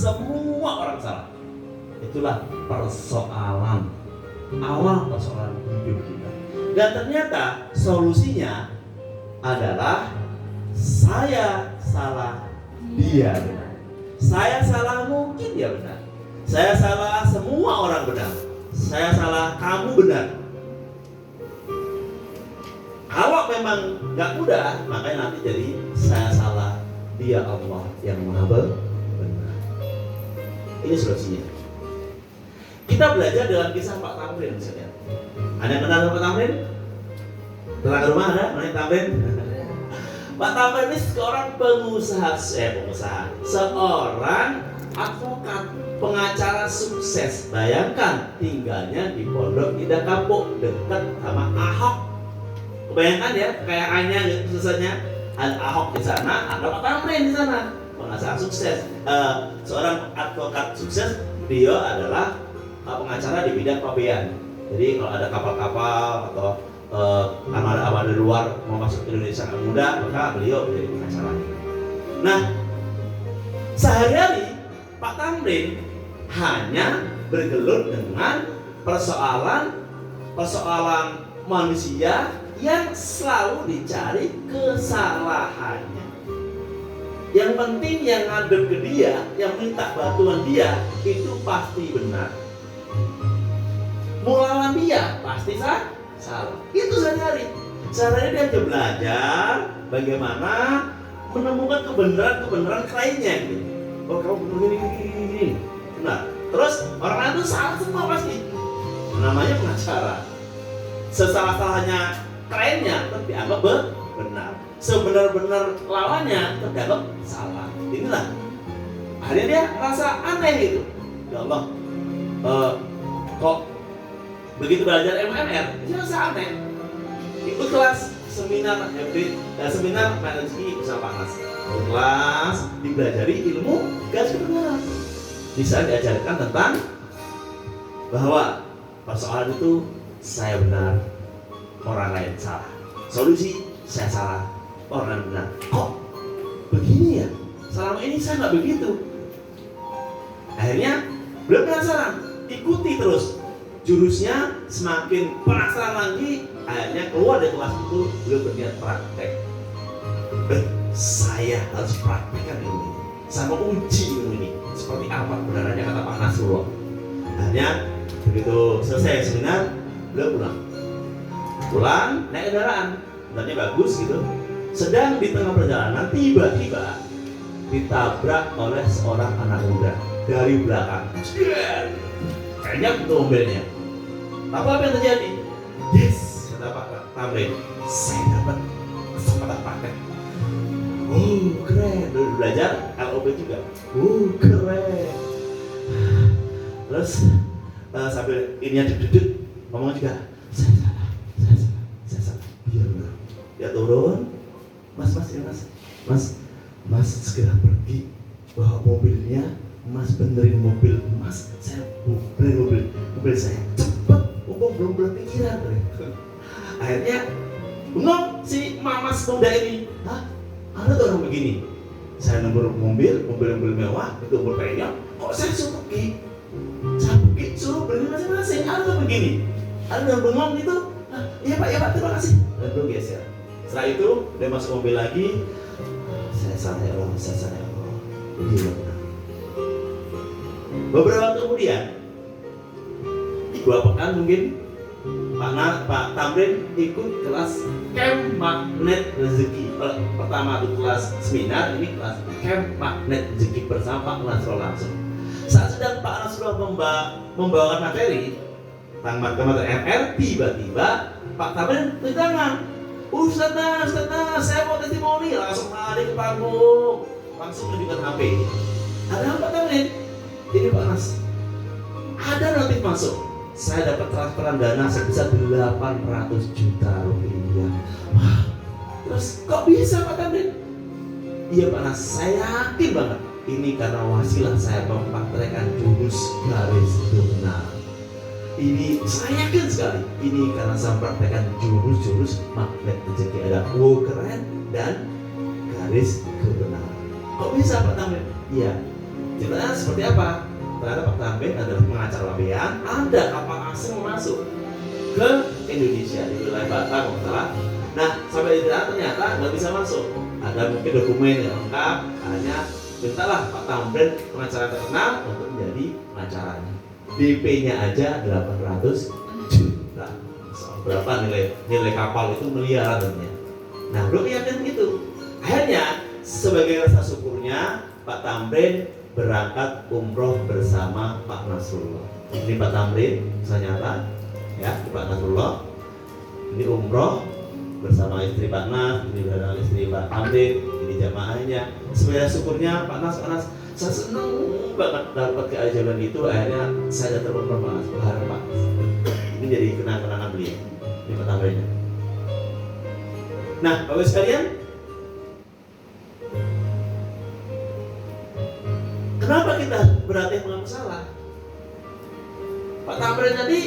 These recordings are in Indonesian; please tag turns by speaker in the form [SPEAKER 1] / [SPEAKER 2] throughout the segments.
[SPEAKER 1] semua orang salah. Itulah persoalan, awal persoalan hidup kita. Dan ternyata solusinya adalah saya salah, dia benar. Saya salah, mungkin dia benar. Saya salah, semua orang benar. Saya salah, kamu benar. Kalau memang gak mudah, makanya nanti jadi saya salah, dia Allah yang maha benar. Ini solusinya. Kita belajar dalam kisah Pak Tamrin misalnya. Ada yang kenal Pak Tamrin? Tetangga rumah ada? Mana Tamrin? Pak Tamrin ini seorang pengusaha, seorang advokat, pengacara sukses. Bayangkan tinggalnya di Pondok Indah Kapuk, dekat sama Ahok. Bayangkan ya, kekayaannya, susahnya. Ada Ahok di sana, ada Pak Tamrin di sana, pengacara sukses. Seorang advokat sukses, dia adalah pengacara di bidang pabean. Jadi kalau ada kapal-kapal atau armada dari luar mau masuk ke Indonesia sangat mudah, maka beliau menjadi pengacara. Nah, sehari-hari Pak Tamrin hanya bergelut dengan persoalan manusia yang selalu dicari kesalahannya. Yang penting yang ngadep ke dia, yang minta bantuan dia, itu pasti benar. Mau lawan dia, pasti salah. Itu sehari-hari. Sehari-hari dia aja belajar bagaimana menemukan kebenaran kliennya gitu. Oh, kamu begini. Nah, terus orang lain itu salah semua pasti. Namanya pengacara. Sesalah-salahnya kliennya dianggap benar. Sebenar-benar lawannya terdianggap salah. Inilah. Akhirnya dia rasa aneh gitu. Ya Allah, kok begitu belajar MMR, dia rasa aneh. Ikut kelas seminar seminar manajemen bersama Pak Nas. Kelas dipelajari ilmu garis kebenaran. Bisa diajarkan tentang bahwa persoalan itu saya benar, orang lain salah. Solusi saya salah, orang lain benar. Kok begini ya? Selama ini saya nggak begitu. Akhirnya beliau penasaran, ikuti terus. Jurusnya semakin penasaran lagi. Akhirnya keluar dari kelas itu, beliau berniat praktek. Saya harus praktekkan ilmu ini. Saya mau uji ilmu ini. Seperti apa kebenarannya kata Pak Nasrullah. Akhirnya begitu selesai seminar, beliau pulang naik kendaraan, kendaranya bagus gitu. Sedang di tengah perjalanan tiba-tiba ditabrak oleh seorang anak muda dari belakang. Kayaknya betul mobilnya. Tapi apa yang terjadi? Yes, kata Pak Tamrin, saya dapat kesempatan praktek. Keren. Dulu belajar LOB juga. Keren. Terus sambil ininya duduk ngomong juga, saya salah. Biar benar. Dia turun, mas segera pergi bawa mobilnya, mas benerin mobil mas, saya benerin mobil saya cepet, belum berpikiran. Akhirnya bengong si mamas muda ini, ada tuh orang begini, saya nomor mobil mewah, itu umur kayaknya, kok saya suruh pergi, suruh beli masing-masing, ada tuh begini, ada yang bengong gitu. Iya pak, terima kasih. Dan beliau geser. Setelah itu dia masuk mobil lagi. Saya salah ya Allah. Dia benar. Beberapa waktu kemudian, 2 pekan mungkin, Pak Tamrin ikut kelas Camp Magnet Rezeki. Pertama itu kelas seminar, ini kelas Camp Magnet Rezeki bersama Pak Nasrullah langsung. Saat sedang Pak Nasrullah membawakan materi tentang materi MR, tiba-tiba Pak Tamrin tulis tangan. Ustaz, saya mau testimoni. Langsung lari ke panggung, langsung menunjukkan HP. Ada apa Pak Tamrin? Ini Pak Nas, ada notif masuk. Saya dapat transferan dana sebesar 800 juta rupiah. Wah, terus kok bisa Pak Tamrin? Iya Pak Nas, saya yakin banget ini karena wasilah saya mempraktekkan jurus garis benar. Ini saya yakin sekali, ini karena saya mempraktekkan jurus magnet rezeki. Ada keren dan garis kebenaran. Kok bisa Pak Tamrin? Iya, Ceritanya seperti apa? Ternyata Pak Tamrin adalah pengacara labean, ada kapal asing masuk ke Indonesia di wilayah Batam, salah. Nah, sampai di sana ternyata nggak bisa masuk. Ada mungkin dokumen yang lengkap, hanya mintalah Pak Tamrin, pengacara terkenal, untuk menjadi pengacaranya. DP-nya aja 800 juta. Berapa nilai kapal itu miliaran tentunya. Nah, belum yakin gitu. Akhirnya sebagai rasa syukurnya Pak Tamrin berangkat umroh bersama Pak Nasrullah. Ini Pak Tamrin, kisah nyata, ya, Pak Nasrullah. Ini umroh bersama istri Pak Nas, ini bersama istri Pak Tamrin, ini jamaahnya. Sebagai syukurnya Pak Nas, saya senang banget dapat keajaiban itu. Akhirnya saya datang umroh Pak Nas, berharap Pak. Ini jadi kenang-kenangan beliau. Ini Pak Tamrinnya. Nah, Bapak sekalian, kenapa kita berarti mengaku salah? Pak Tamrin tadi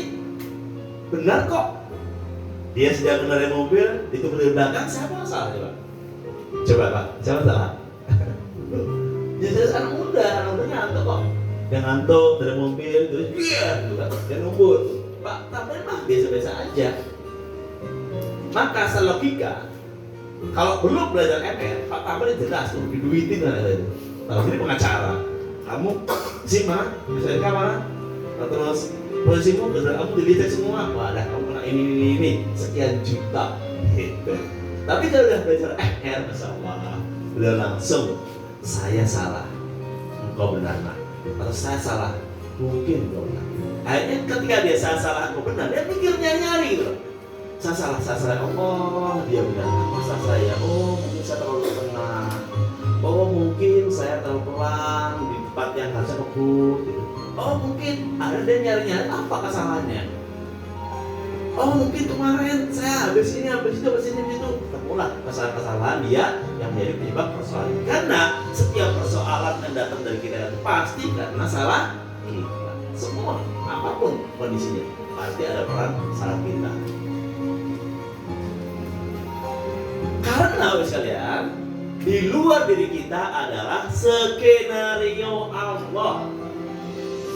[SPEAKER 1] benar kok. Dia sedang mengendarai mobil, ditumpuk di belakang, siapa yang salah coba? Coba Pak, siapa yang salah? Jadi anak muda ngantuk kok. Dia ngantuk dari mobil, terus dia numpuk. Pak Tamrin mah biasa-biasa aja. Maka secara logika, kalau belum belajar MR, Pak Tamrin jelas tuh diduitin lah itu. Kalau ini pengacara, kamu simak, misalnya mana? Terus posisimu, kamu dilihat semua. Wah, ada kamu kena ini sekian juta, gitu. Tapi kalau udah belajar MR, masya Allah, udah langsung saya salah, engkau benar nak. Atau saya salah, mungkin engkau benar. Akhirnya ketika dia saya salah, engkau benar, dia mikir nyari gitu. Saya salah, oh dia benar, masa saya, oh mungkin saya terlalu tengah, oh mungkin saya terlalu pelan di tempat yang harusnya ngebut gitu. Oh mungkin ada dia nyari-nyari apa kesalahannya. Oh mungkin kemarin saya habis ini, habis itu ketemulah kesalahan-kesalahan dia yang menjadi penyebab persoalan. Karena setiap persoalan yang datang dari kita itu pasti karena salah kita. Semua, apapun kondisinya, pasti ada peran salah kita. Karena sekalian, di luar diri kita adalah skenario Allah.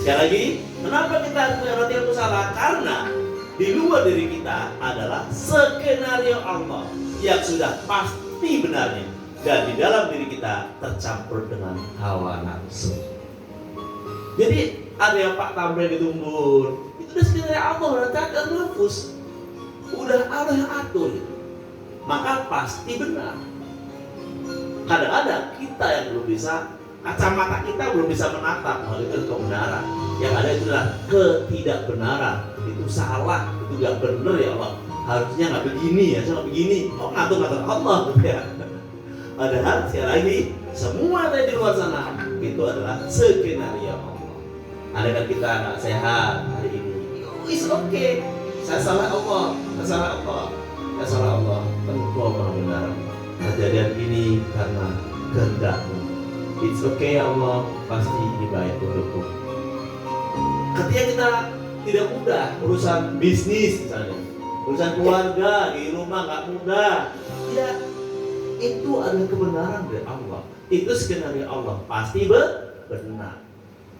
[SPEAKER 1] Sekali lagi, kenapa kita berarti aku salah? Karena di luar diri kita adalah skenario Allah yang sudah pasti benarnya, dan di dalam diri kita tercampur dengan hawa nafsu. Jadi ada yang Pak Tamrin ditumbur, itu udah skenario Allah, udah cacat nafus, udah Allah yang atur. Maka pasti benar. Kadang-kadang kita yang belum bisa, kacamata kita belum bisa menatap itu kebenaran. Yang ada itu adalah ketidakbenaran. Itu salah, itu gak benar ya Allah. Harusnya nggak begini ya, saya nggak begini. Oh ngatur-ngatur Allah gitu ya. Padahal sekali lagi semua yang di luar sana itu adalah skenario Allah. Ada kan kita nggak sehat hari ini, it's okay. Saya salah Allah, saya salah Allah. Engkau maha benar. Kejadian ini karena kehendak-Mu. It's okay ya Allah, pasti ini baik untukku. Ketika kita tidak mudah urusan bisnis misalnya, urusan keluarga di rumah nggak mudah, ya itu adalah kebenaran dari Allah. Itu skenario Allah, pasti benar.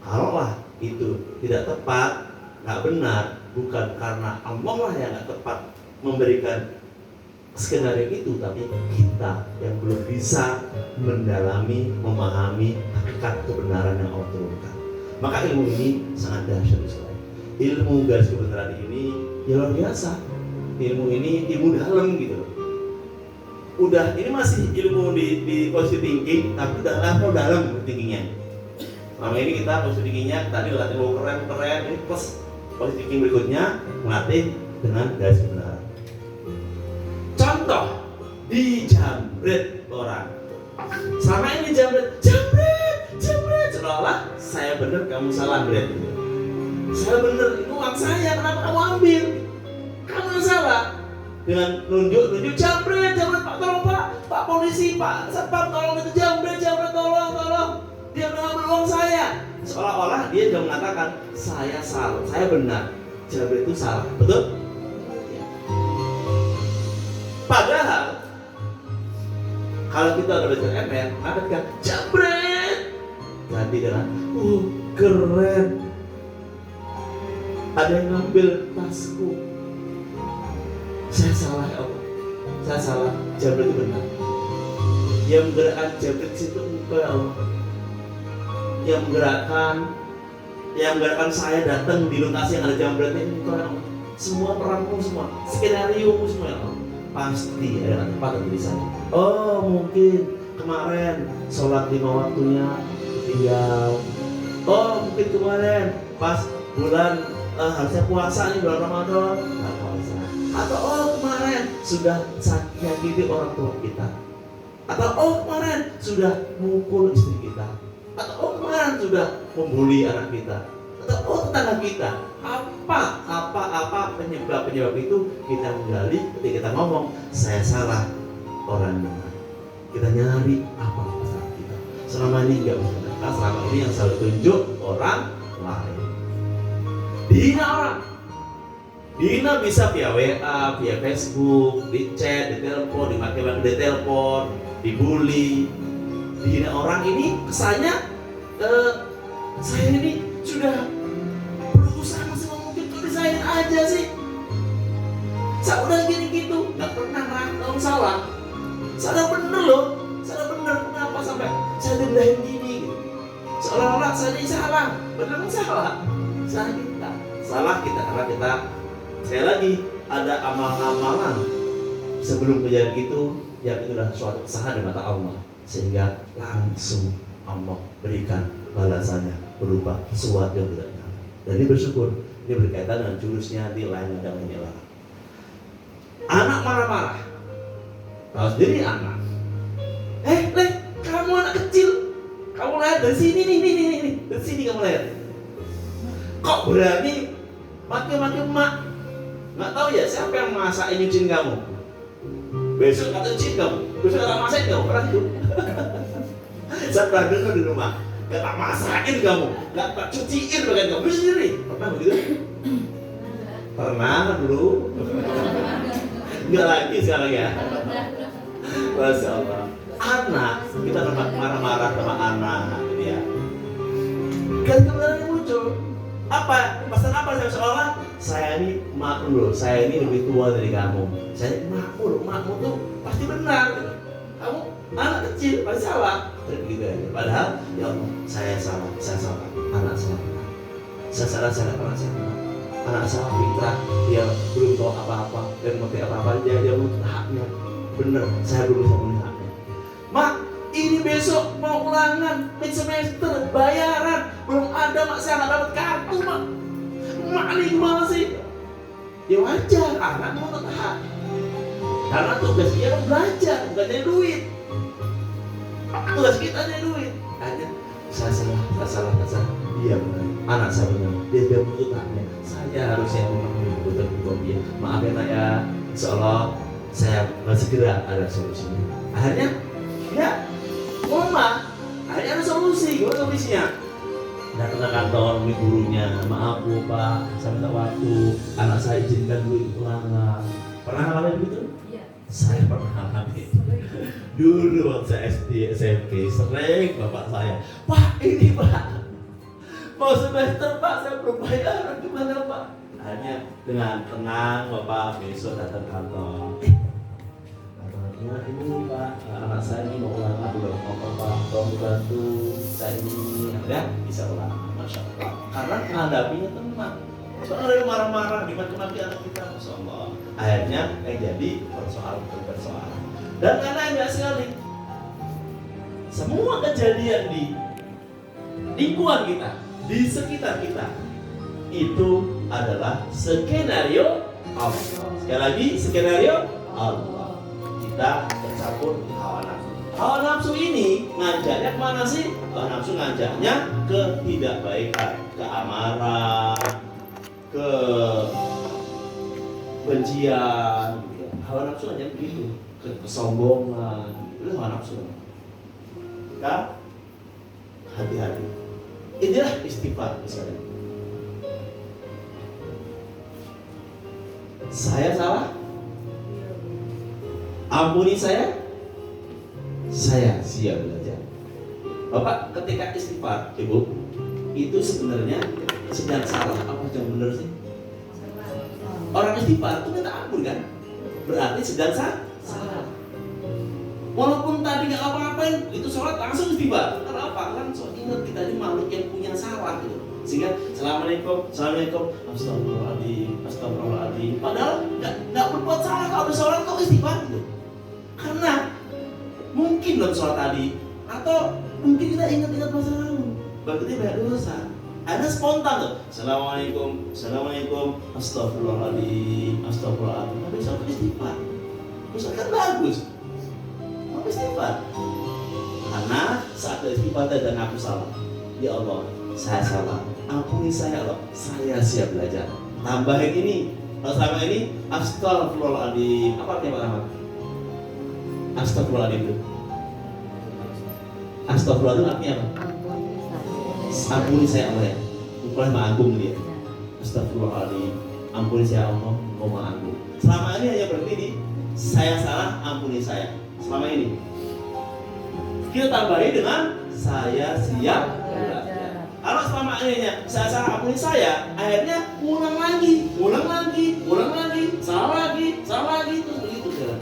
[SPEAKER 1] Kalaulah itu tidak tepat, nggak benar, bukan karena Allah lah yang nggak tepat memberikan skenario itu, tapi kita yang belum bisa mendalami, memahami hakikat kebenaran yang Allah turunkan. Maka ilmu ini sangat dahsyat sekali. Ilmu garis kebenaran ini ya luar biasa. Ilmu ini ilmu dalam gitu. Udah ini masih ilmu di positive thinking, tapi udah level dalam thinkingnya. Selama ini kita positive thinkingnya tadi latih keren, ini plus positive thinking berikutnya melatih dengan garis kebenaran. Contoh, dijamret orang. Selama ini jambret, seolah saya benar, kamu salah bret. Saya benar, itu uang saya, kenapa kamu ambil? Kamu yang salah. Dengan nunjuk jambret, Pak tolong Pak polisi, Pak satpam tolong itu jambret, tolong. Dia mengambil uang saya. Seolah-olah dia sudah mengatakan saya salah, saya benar, jambret itu salah, betul? Padahal kalau kita udah belajar MR, maka kan jambret hati dengan keren, ada yang ngambil tasku, saya salah ya Allah, saya salah, Jibril itu benar. Yang menggerakkan Jibril itu Engkau ya Allah, yang menggerakkan saya datang di lokasi yang ada Jibril ini Engkau ya Allah. Semua peranmu semua, skenario semua ya Allah, pasti ada tempat di sana. Oh mungkin kemarin sholat 5 waktunya tinggal. Oh mungkin kemarin pas bulan harusnya puasa nih, bulan Ramadan nggak puasa. Atau kemarin sudah sakiti orang tua kita. Atau kemarin sudah mukul istri kita. Atau kemarin sudah membuli anak kita. Atau tetangga kita. Apa penyebab itu kita menggali ketika kita ngomong saya salah orang benar. Kita nyari apa masalah kita. Selama ini nggak bisa dengar, selama ini yang selalu tunjuk orang lain. Dihina orang. Dihina bisa via WA, via Facebook, di chat, di telepon, dimaki-maki di telepon, dibully. Dihina orang ini kesannya saya ini sudah berusaha maksimal mungkin untuk disahin aja sih. Saya udah gini gitu, nggak pernah ngomong salah. Saya bener loh, saya bener. Kenapa sampai saya dibilahin gini? Seolah-olah saya ini salah, bener salah. Salah kita karena kita sekali lagi ada amalan-amalan sebelum kejadian itu yang itu adalah suatu kesalahan di mata Allah, sehingga langsung Allah berikan balasannya berupa sesuatu yang tidak nyata. Dan ini bersyukur, ini berkaitan dengan jurusnya di lain dan menyela. Anak marah-marah, tahu sendiri anak. Kamu anak kecil, kamu lihat dari sini nih, dari sini kamu lihat. Kok berani maki-maki emak? Nggak tahu ya siapa yang masak nyuciin kamu? Besok kata nyuciin kamu, besok kata masakin kamu, pernah itu? Saya pernah dengar di rumah, nggak tak masakin kamu, nggak tak cuciin bagian kamu sendiri. Pernah begitu? Pernah dulu? Nggak lagi sekarang ya? Masya Allah. Anak, kita marah-marah sama anak, gitu ya. Kan kebenaran muncul. Apa? Pesan apa saya seolah? Saya ini makmur, saya ini lebih tua dari kamu. Saya makmur tuh pasti benar. Gitu. Kamu anak kecil pasti salah. Begitu aja. Padahal ya Allah, saya salah, anak salah. Saya pernah salah. Anak salah fitrah, dia belum tahu apa-apa, dan mengerti apa-apa dia butuh haknya. Bener, saya belum bisa memenuhi haknya. Mak, ini besok mau ulangan mid semester, bayaran belum ada, mak saya nggak dapat kartu, mak. Mak ini gimana sih? Ya wajar, anak mau hak. Karena tugas dia kan belajar, bukan jadi duit. Tugas kita jadi duit. Hanya saya salah. Dia benar, anak saya benar. Dia butuh haknya. Saya harusnya memenuhi kebutuhan dia. Maaf ya nak ya, insyaallah saya segera ada solusinya. Akhirnya ya mama, akhirnya ada solusi. Gimana solusinya? Datang ke kantor menemui gurunya, maaf bu pak, saya minta waktu, anak saya izinkan dulu ikut ulangan. Pernah ngalamin begitu? Iya. Saya pernah ngalamin. Dulu waktu saya SD, SMP, sering bapak saya, pak ini pak, mau semester pak, saya belum bayar, gimana pak? Hanya dengan tenang bapak besok datang kantor. Ini pak, anak saya ini mau ulangan belum mau pak, tolong dibantu saya ini, ya bisa ulangan, masya Allah. Karena menghadapinya tenang. Soalnya ada yang marah-marah, dimaki-maki anak kita, masya Allah. Akhirnya yang jadi persoalan. Dan karena enggak sekali, semua kejadian di lingkungan kita, di sekitar kita, itu adalah skenario Allah. Sekali lagi, skenario Allah. Kita tercampur hawa nafsu. Hawa nafsu ini ngajaknya kemana sih? Hawa nafsu ngajaknya ke tidak baikan, ke amarah, ke bencian. Hawa nafsu hanya begitu, ke kesombongan. Itu hawa nafsu. Kita hati-hati. Inilah istighfar misalnya. Saya salah, ampuni saya siap belajar. Bapak ketika istighfar, Ibu, itu sebenarnya sedang salah apa yang benar sih? Orang istighfar itu minta ampun kan? Berarti sedang salah. Walaupun tadi nggak apa-apain, itu sholat langsung istighfar. Karena apa? Langsung ingat kita ini makhluk yang punya salah gitu. Sehingga assalamualaikum, astagfirullahaladzim. Padahal nggak berbuat salah kalau sholat kok istighfar gitu. Karena mungkin dalam sholat tadi atau mungkin kita ingat-ingat masa lalu, berarti banyak dosa. Ada spontan tuh, assalamualaikum, astagfirullahaladzim. Tapi sholat istighfar, sholat kan bagus. Mau istighfar, karena saat istighfar dan aku salah, ya Allah, saya salah, ampuni saya Allah, saya siap belajar. Tambahin ini, kalau sama ini, astagfirullahaladzim. Apa artinya Pak Rahmat? Astagfirullahaladzim itu. Astagfirullahaladzim artinya apa? Ampuni saya Allah ya. Bukan Maha Agung dia. Astagfirullahaladzim. Ampuni saya Allah, Maha Agung. Selama ini hanya berhenti di saya salah, ampuni saya. Selama ini. Kita tambahi dengan saya siap belajar. Kalau selama ini saya salah, ampuni saya, akhirnya ulang lagi, salah lagi, terus begitu jalan.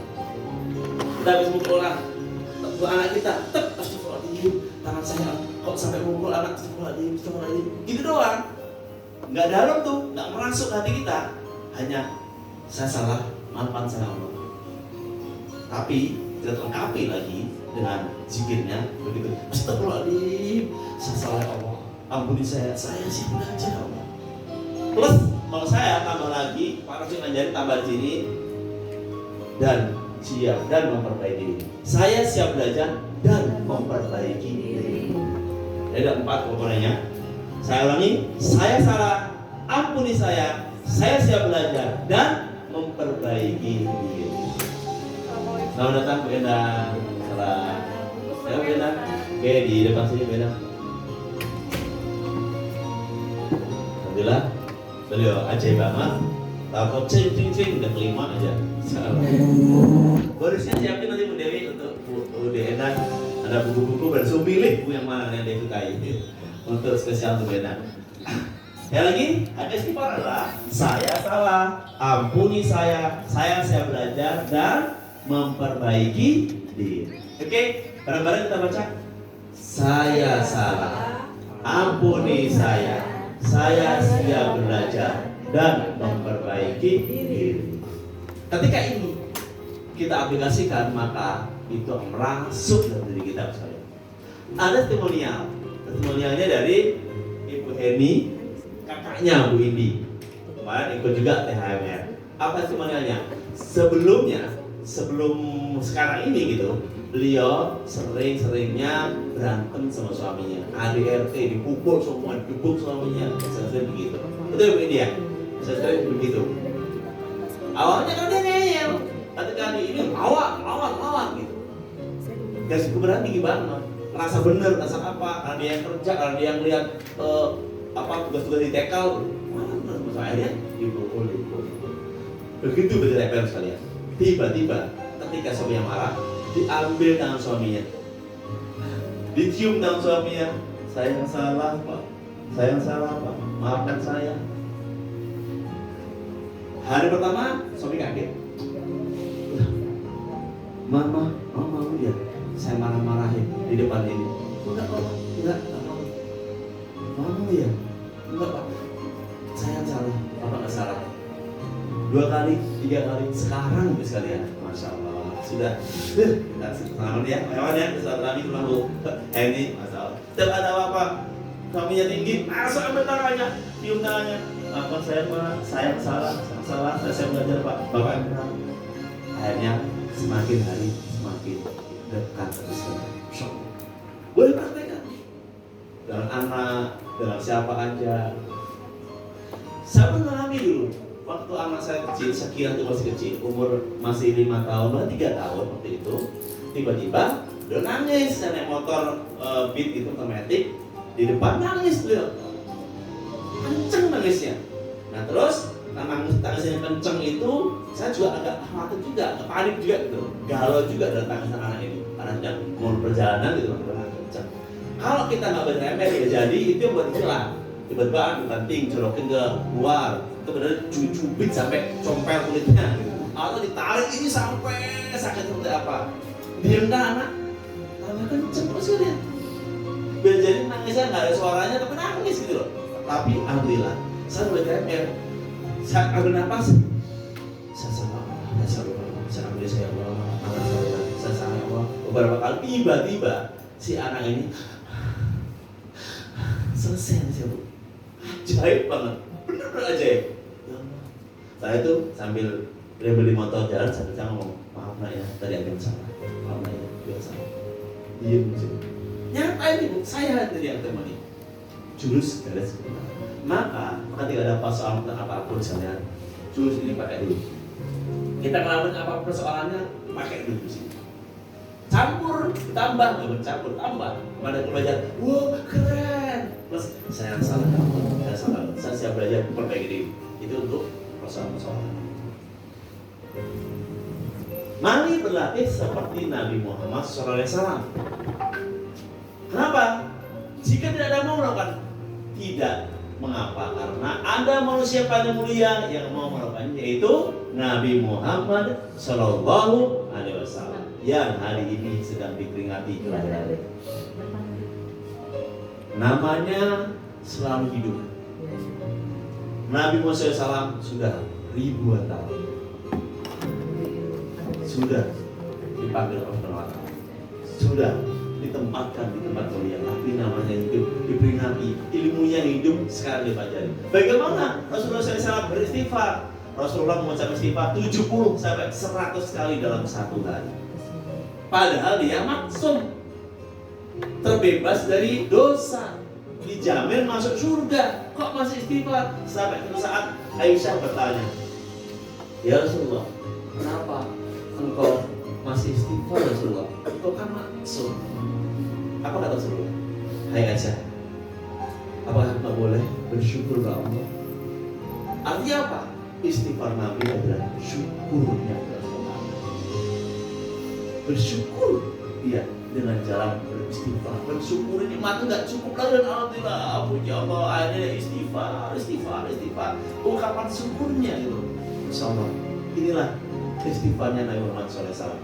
[SPEAKER 1] Kita habis mukul orang, anak kita, astagfirullahaladzim, tangan saya kok sampai mukul anak, astagfirullahaladzim, gitu doang. Nggak dalam tuh, nggak merasuk hati kita. Hanya saya salah, maafkan saya Allah. Tapi kita lengkapi lagi dengan zikirnya begitu. Astagfirullahaladzim, saya salah Allah, ampuni saya siap belajar Allah. Plus kalau saya tambah lagi, Pak Rasul ngajarin tambah sini dan siap dan memperbaiki diri. Saya siap belajar dan memperbaiki diri. Ada 4 komponennya. Saya ulangi, saya salah, ampuni saya siap belajar dan memperbaiki diri. Selamat datang Bu Endang. Salam. Ya Bu Endang. Oke, di depan sini Bu Endang. Alhamdulillah, beliau ajaib banget. Tahu cing udah kelima aja. Barisnya siapin nanti Bu Dewi untuk Bu Endang. Ada buku-buku bersumilih Bu yang mana yang dia sukai untuk spesial untuk Bu Endang. Ya lagi, ada istighfar adalah saya salah, ampuni saya siap belajar dan memperbaiki diri. Oke, bareng-bareng kita baca. Saya salah, ampuni saya siap belajar dan memperbaiki diri. Ketika ini kita aplikasikan, maka itu merasuk dalam diri kita sekalian. Ada testimonialnya dari Ibu Heni, kakaknya Bu Indi. Kemarin ikut juga THMR. Apa testimonialnya? Sebelum sekarang ini gitu, beliau sering-seringnya berantem sama suaminya. ADRT dipukul semua, dibuk suaminya, sering begitu. Itu Ibu Indi ya? Sering begitu. Awalnya kan dia ngeyel, ketika ini lawan gitu. Gak suka berani banget, rasa bener, rasa apa? Karena dia yang kerja, karena dia yang lihat tugas-tugas di TK, mana akhirnya dipukul. Begitu berjalan sekalian. Tiba-tiba ketika suaminya marah, diambil tangan suaminya, dicium tangan suaminya. Saya yang salah Pak, maafkan saya. Hari pertama suami kaget. Mama ya, saya marah-marahin di depan ini. Enggak mau. Mama ya, enggak Pak, saya salah, Bapak nggak salah. 2 kali, 3 kali, sekarang sekalian, masya Allah, sudah. Kita selamat ya, lewat ya, silaturahmi sama Bu Heni, masya Allah. Setiap ada apa, suaminya tinggi, langsung ambil tangannya, cium tangannya. Apa saya salah, saya belajar Pak, Bapak yang benar. Akhirnya semakin hari semakin dekat terus. Boleh praktekkan dengan anak, dengan siapa aja. Saya mengalami dulu waktu anak saya kecil, sekian tuh masih kecil, umur masih 5 tahun, 3 tahun waktu itu. Tiba-tiba dia nangis, saya naik motor Beat itu otomatis di depan, nangis beliau, kenceng nangisnya. Nah terus tangisnya kenceng itu, saya juga agak khawatir juga, agak panik juga gitu, galau juga dari tangisan anak ini, karena sedang mau perjalanan gitu, kenceng. Kalau kita nggak beremeh ya jadi itu yang buat hilang. Tiba-tiba dibanting, jorokin ke luar, kemudian cubit sampai compel kulitnya, atau ditarik ini sampai sakit seperti apa? Diam dah anak, tambah kenceng terus dia. Biar jadi nangisnya nggak ada suaranya tapi nangis gitu loh. Tapi alhamdulillah, saya beremeh, saya ambil nafas, saya sama Allah, saya ambil saya Allah, saya sama Allah. Beberapa kali tiba-tiba si anak ini selesai sih bu. Ajaib banget, bener-bener ajaib. Saya tuh sambil beli motor jalan sambil saya ngomong, maaf nak ya, tadi ada yang salah. Maaf nak ya, biasa. Diem sih. Nyatain ibu, saya tadi yang temani. Jurus garis sebentar. Maka ketika ada persoalan apapun misalnya, jurus ini pakai dulu. Kita ngelakuin apapun persoalannya, pakai dulu sih. Campur, tambah, nggak bercampur, tambah. Pada belajar, wow keren. Plus saya salah kamu, saya siap belajar perbaiki diri. Itu untuk persoalan-persoalan. Mari berlatih seperti Nabi Muhammad SAW. Kenapa? Jika tidak ada mau melakukan, tidak. Mengapa? Karena ada manusia paling mulia yang mau melakukannya, yaitu Nabi Muhammad SAW yang hari ini sedang diperingati kelahiran. Namanya selalu hidup. Nabi Muhammad SAW sudah ribuan tahun, sudah dipanggil oleh Allah, sudah ditempatkan di tempat mulia, tapi namanya hidup, diperingati, ilmunya hidup sekarang dipelajari. Bagaimana Rasulullah SAW beristighfar? Rasulullah mengucap istighfar 70 sampai 100 kali dalam satu hari. Padahal dia maksum, terbebas dari dosa, dijamin masuk surga. Kok masih istighfar? Sampai suatu saat Aisyah bertanya, ya Rasulullah, kenapa engkau masih istighfar Rasulullah? Engkau kan maksum. Apa kata Rasulullah? Hai Aisyah, apakah engkau boleh bersyukur kepada Allah? Artinya apa? Istighfar Nabi adalah syukurnya kepada Allah. Bersyukur dia dengan jalan beristighfar. Bersyukur nikmat itu nggak cukup lagi dan alhamdulillah, puji Allah, akhirnya istighfar. Ungkapan syukurnya itu. Insyaallah, inilah istighfarnya Nabi Muhammad SAW.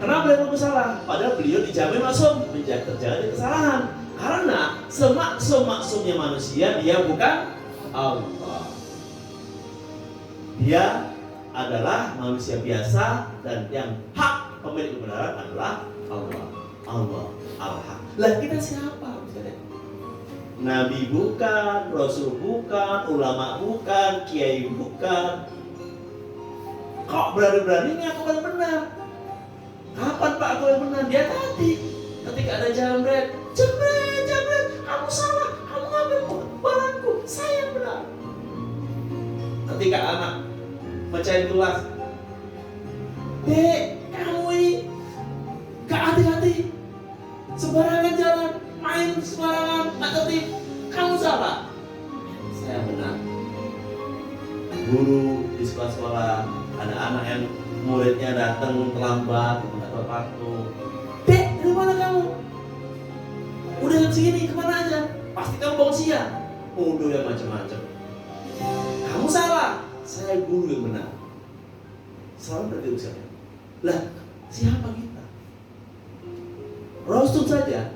[SPEAKER 1] Kenapa beliau bersalah? Padahal beliau dijamin maksum, menjaga dari kesalahan. Karena semaksum-maksumnya manusia dia bukan Allah. Dia adalah manusia biasa dan yang hak pemilik kebenaran adalah Allah. Allah Al-Haq. Lah kita siapa? Misalnya? Nabi bukan, Rasul bukan, ulama bukan, kiai bukan. Kok berani-beraninya aku paling benar? Kapan Pak aku yang benar? Dia tadi ketika ada jambret, kamu salah, kamu ngambil barangku, saya yang benar. Ketika anak pecahin gelas, Dek, kamu ini gak hati-hati, sembarangan jalan, main sembarangan, gak tertib, kamu salah, saya benar. Guru di sekolah-sekolah ada anak yang muridnya datang terlambat, nggak tepat waktu. Dek, dari mana kamu? Udah jam segini, kemana aja? Pasti kamu bangun siang. Udah yang macam-macam. Kamu salah, saya guru yang benar. Selalu berarti usianya. Lah, siapa kita? Rasul saja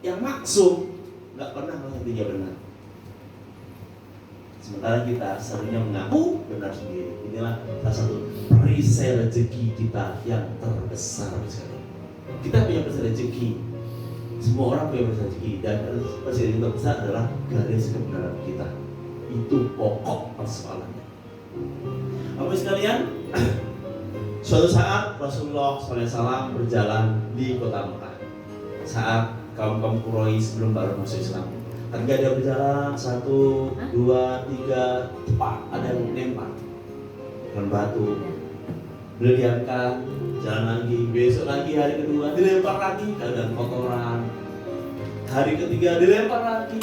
[SPEAKER 1] yang maksum nggak pernah merasa dia benar. Sementara kita seringnya mengaku benar sendiri. Inilah salah satu perisai rezeki kita yang terbesar sekali. Kita punya perisai rezeki. Semua orang punya perisai rezeki dan perisai yang terbesar adalah garis kebenaran kita. Itu pokok persoalannya. Bapak sekalian, suatu saat Rasulullah SAW berjalan di kota Mekah. Saat kaum Quraisy belum baru masuk Islam. Ketika dia berjalan 1, 2, 3, tepat ada yang menembak dengan batu. Beliau diangkat, jalan lagi, besok lagi hari kedua dilempar lagi dengan kotoran. Hari ketiga dilempar lagi.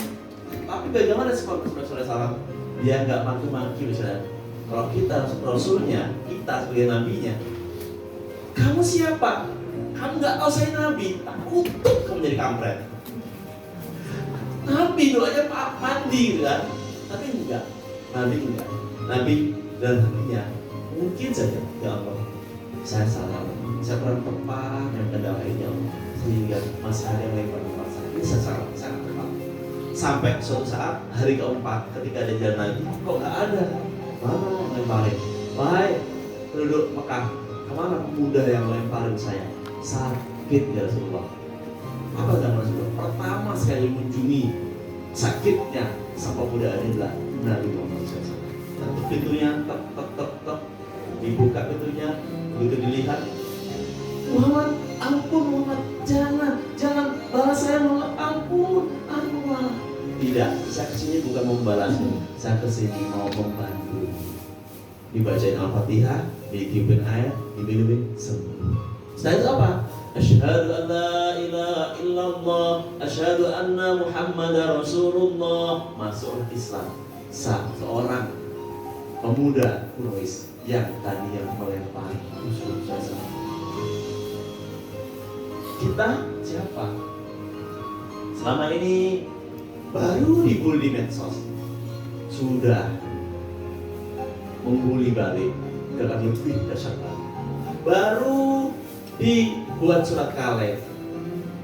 [SPEAKER 1] Tapi bagaimana respon Rasulullah SAW? Dia nggak maki-maki misalnya. Kalau kita Rasulnya, kita sebagai nabinya, kamu siapa? Kamu nggak tahu saya nabi, tak kutuk kamu menjadi kampret. Nabi doanya Pak mandi gitu kan. Tapi enggak. Nabi dan hatinya mungkin saja, ya Allah, saya salah, saya kurang tepat dan kendalanya sehingga masih ada yang lempar tempat saya. Ini saya salah, saya tepat. Sampai suatu saat hari keempat ketika ada jalan lagi, kok nggak ada? Mana yang lemparin? Baik, penduduk Mekah, kemana pemuda yang lemparin saya? Sakit ya Rasulullah. Apa kata Rasulullah? Pertama sekali mengunjungi sakitnya sang pemuda ini adalah Nabi Muhammad SAW. Ketuk pintunya, tek, dibuka pintunya, begitu dilihat, Muhammad, ampun Muhammad, jangan balas saya Muhammad, ampun. Tidak, saya kesini bukan mau membalasmu, saya kesini mau membantu. Dibacain Al-Fatihah, ditiupin air, diminum sembuh. Setelah itu apa? Asyhadu an la ilaha illallah, asyhadu anna Muhammadar Rasulullah. Masuk Islam. Seorang pemuda Quraisy yang tadi yang melempari musuh saya. Kita siapa? Selama ini baru dibully di medsos, sudah membuli balik dengan lebih dahsyat lagi. Baru dibuat surat kaleng,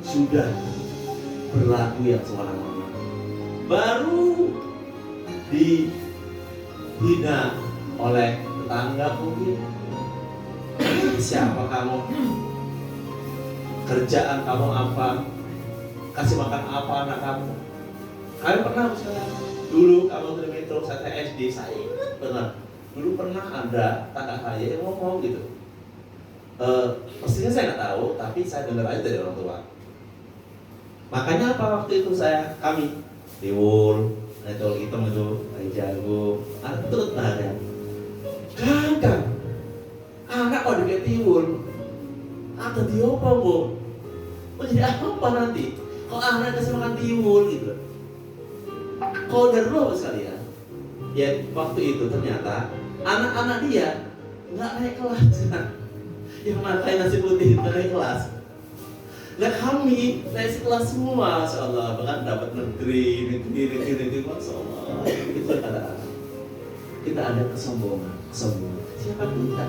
[SPEAKER 1] sudah berlaku yang semena-mena. Baru dihina oleh tetangga mungkin. Siapa kamu? Kerjaan kamu apa? Kasih makan apa anak kamu? Kalian pernah misalnya dulu kamu termetro saya SD, saya ingat benar. Dulu pernah ada kakak saya yang ngomong gitu. Pastinya saya nggak tahu, tapi saya dengar aja dari orang tua. Makanya apa waktu itu kami tiwul, tol hitam itu, kayak jago, ada betul ada. Gagal. Anak kok dikit tiwul, ada diopa bu. Mau jadi apa nanti? Kok anak kasih makan tiwul gitu? Kau dari dulu sekalian. Ya waktu itu ternyata anak-anak dia nggak naik kelas. Yang makan nasi putih itu naik kelas. Nah kami naik kelas semua, Masya Allah. Bahkan dapat negeri, Masya Allah. Itu ada. Kita ada kesombongan. Siapa kita?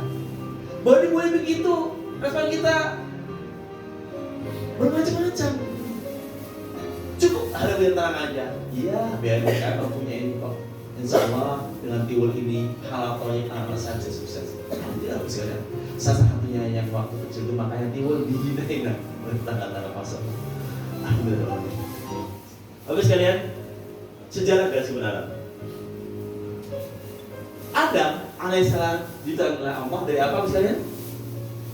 [SPEAKER 1] Boleh begitu. Respon kita bermacam-macam. Cukup ada yang terang aja. Iya, biar mereka punya ini kok. Insya Allah dengan tiwul ini halal toyib anak saya bisa sukses. Tidak harus sekalian. Salah satunya yang waktu kecil itu makanya tiwul dihina-hina oleh tetangga-tetangga pasar. Alhamdulillah. Oke sekalian, sejarah garis kebenaran. Adam alaihissalam diciptakan oleh Allah dari apa sekalian?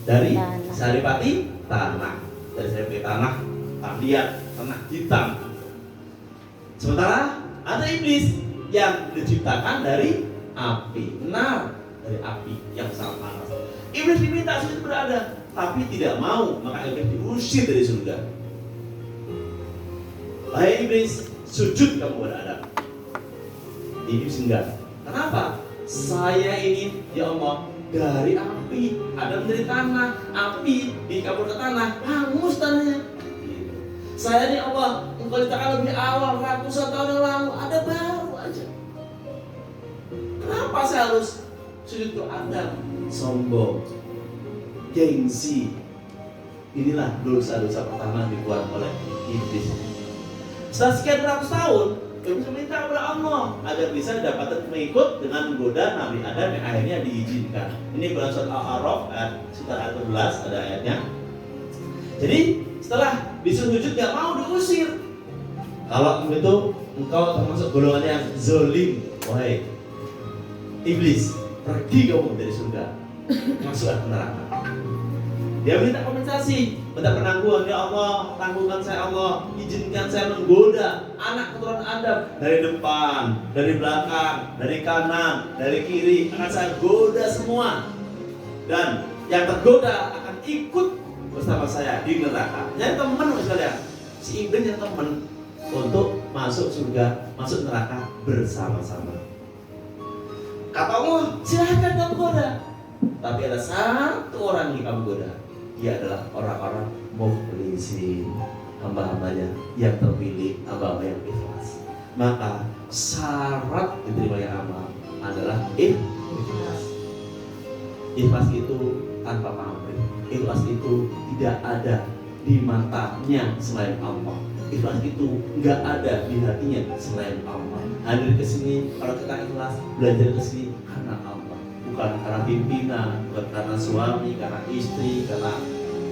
[SPEAKER 1] Dari saripati tanah. Dari saripati tanah hitam. Sementara ada iblis yang diciptakan dari api. Benar, dari api yang sangat panas. Iblis diminta sujud berada, tapi tidak mau, maka iblis diusir dari surga. Hai iblis, sujud kamu kepada Adam. Iblis enggak. Kenapa? Saya ini, ya Allah, dari api, Adam dari tanah, api dikabur ke tanah, hangus tanahnya. Saya ini Allah, engkau diciptakan lebih awal, ratusan tahun yang lalu, ada baru aja. Kenapa saya harus sujud ke Adam? Sombong, gengsi. Inilah dosa-dosa pertama dibuat oleh iblis. Setelah sekian ratus tahun, iblis meminta kepada Allah agar bisa dapatkan pengikut dengan menggoda Nabi Adam yang akhirnya diizinkan. Ini bulan surat Al-A'raf sekitar ayat 11 ada ayatnya. Jadi setelah disuruh sujud gak mau, diusir. Kalau begitu engkau termasuk golongan yang zolim, wahai iblis, pergi kamu dari surga, masuklah ke neraka. Dia minta kompensasi, minta penangguhan. Ya Allah, tanggungan saya Allah, izinkan saya menggoda anak keturunan Adam dari depan, dari belakang, dari kanan, dari kiri. Akan saya goda semua, dan yang tergoda akan ikut bersama saya di neraka. Jadi teman sekalian, si iblis yang teman untuk masuk surga, masuk neraka bersama-sama. Kata Allah, silahkan kamu goda, tapi ada satu orang yang kamu goda. Dia adalah orang-orang mukhlisin. hamba-hambanya yang terpilih, hamba-hamba yang ikhlas. Maka syarat diterimanya amal adalah ikhlas. Ikhlas itu tanpa pamrih. Ikhlas itu tidak ada di matanya selain Allah. Ikhlas itu nggak ada di hatinya selain Allah. Hadir ke sini kalau kita ikhlas, belajar ke sini karena Allah, bukan karena pimpinan, bukan karena suami, karena istri, karena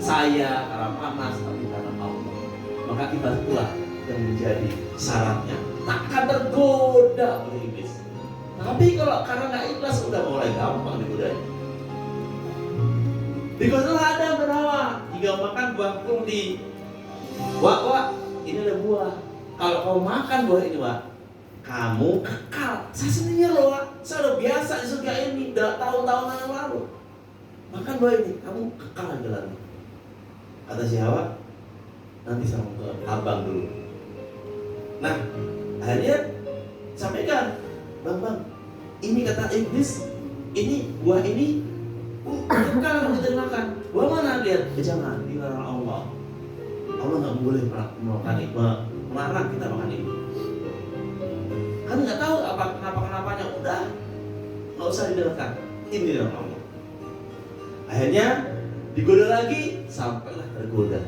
[SPEAKER 1] saya, karena panas, tapi karena Allah. Maka ikhlas itulah yang menjadi syaratnya. Takkan tergoda oleh iblis. Tapi kalau karena nggak ikhlas, udah mulai gampang digodanya. Digodalah Adam dan Hawa jika makan buah kurdi. Wah, ini ada buah. Kalau kau makan buah ini, Wak, kamu kekal. Saya sendiri loh, Wak. Saya udah biasa di surga ini, udah tahun-tahun yang lalu. Makan buah ini, kamu kekal di dalamnya. Kata si Hawa, nanti sama ke abang dulu. Nah, akhirnya sampaikan, bang, ini kata iblis, ini buah ini kekal kamu bisa makan. Buah mana dia? Jangan, dilarang Allah. Allah nggak boleh makan ini, melarang kita makan ini. Kan nggak tahu kenapanya, udah nggak usah didengarkan. Ini dalam Allah. Akhirnya digoda lagi, sampailah tergoda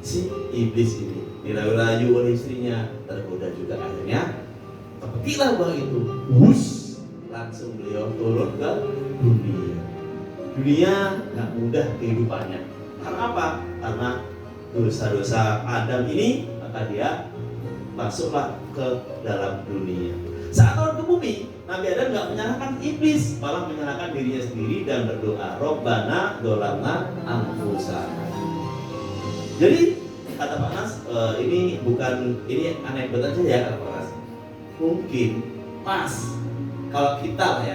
[SPEAKER 1] si iblis ini. Dirayu-rayu oleh istrinya, tergoda juga. Akhirnya kepetilah buah itu, langsung beliau turun ke dunia. Dunia nggak mudah kehidupannya. Karena apa? Karena dosa-dosa Adam ini, maka dia masuklah ke dalam dunia. Saat turun ke bumi, Nabi Adam nggak menyalahkan iblis, malah menyalahkan dirinya sendiri dan berdoa, Robbana dolamna anfusana. Jadi kata Pak Nas, ini anekdot aja ya kata Pak Nas. Mungkin pas kalau kita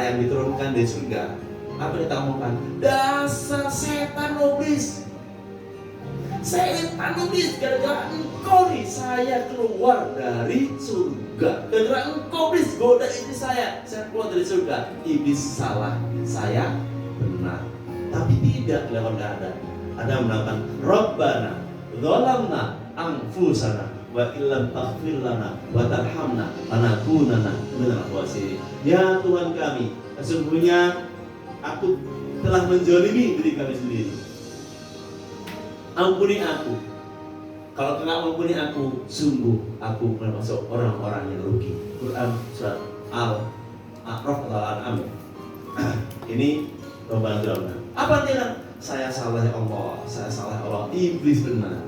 [SPEAKER 1] yang diturunkan dari surga, apa kita ngomongkan? Dasar setan iblis. Setan iblis, gara-gara engkau nih saya keluar dari surga. Gara-gara engkau iblis goda iblis saya keluar dari surga. Iblis salah, saya benar. Tapi tidak dilakukan ada. Ada mengatakan Rabbana dzalamna anfusana wa illam taghfir lana wa tarhamna lanakunanna minal khasirin. Ya Tuhan kami, sesungguhnya aku telah menzalimi diri kami sendiri. Ampuni aku. Kalau tidak ampuni aku, sungguh aku termasuk orang-orang yang rugi. Quran surat Al-A'raf atau Al-An'am. Ini Rabbana dzalamna. Apa artinya? Saya salah ya Allah, saya salah ya Allah. Iblis benar.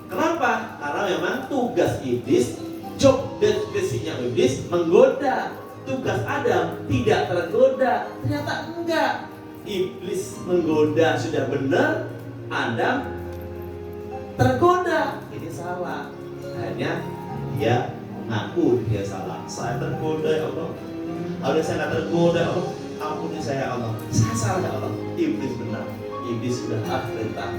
[SPEAKER 1] Kenapa? Karena memang tugas iblis, job deskripsinya iblis menggoda. Tugas Adam tidak tergoda. Ternyata enggak. Iblis menggoda sudah benar, Adam tergoda. Ini salah. Akhirnya dia mengaku dia salah. Saya tergoda ya Allah. Kalau saya nggak tergoda ya Allah, ampuni saya Allah. Saya salah ya Allah. Iblis benar. Iblis sudah perintah.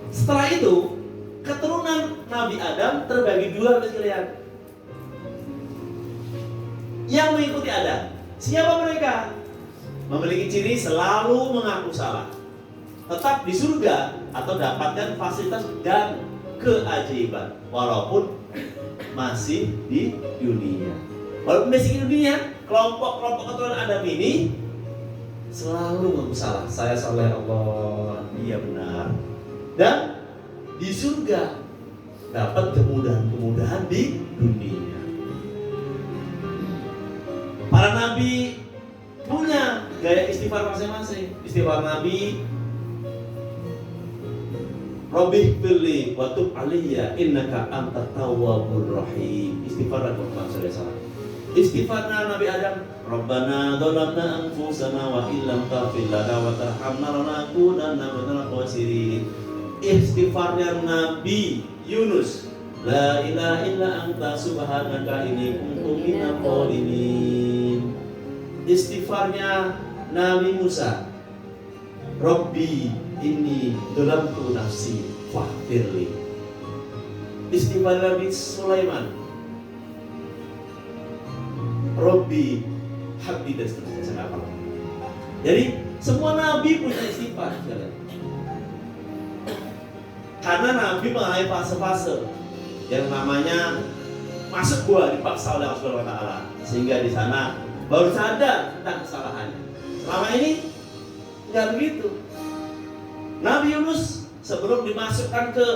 [SPEAKER 1] Setelah itu, keturunan Nabi Adam terbagi dua sekalian. Yang mengikuti Adam. Siapa mereka? Memiliki ciri selalu mengaku salah. Tetap di surga atau dapatkan fasilitas dan keajaiban walaupun masih di dunia. Walaupun masih di dunia, kelompok keturunan Adam ini selalu mengaku salah. Saya salah ya Allah, dia benar. Dan di surga dapat kemudahan-kemudahan di dunia. Para nabi punya gaya istighfar masing-masing. Istighfar Nabi, Rabbih pilli wa tub aliyya innaka antat tawwabur rahim. Istighfar Muhammad sallallahu alaihi wasallam. Istighfar Nabi Adam, Rabbana dzalamna anfusana wa illam taghfir lana wa tarhamna lanakunanna minal khasirin. Istighfarnya Nabi Yunus, la ilaha illa anta subhanaka inni kuntu minadh dhalimin. Istighfarnya Nabi Musa, Rabbi inni dzalamtu nafsi faghfirli. Istighfar Nabi Sulaiman, Rabbi habbi, dan seterusnya. Jadi Semua nabi punya istighfar, sekalian. Karena nabi mengalami fase-fase yang namanya masuk gua dipaksa oleh Allah Subhanahu wa taala, sehingga di sana baru sadar tentang kesalahannya. Selama ini nggak begitu. Nabi Yunus sebelum dimasukkan ke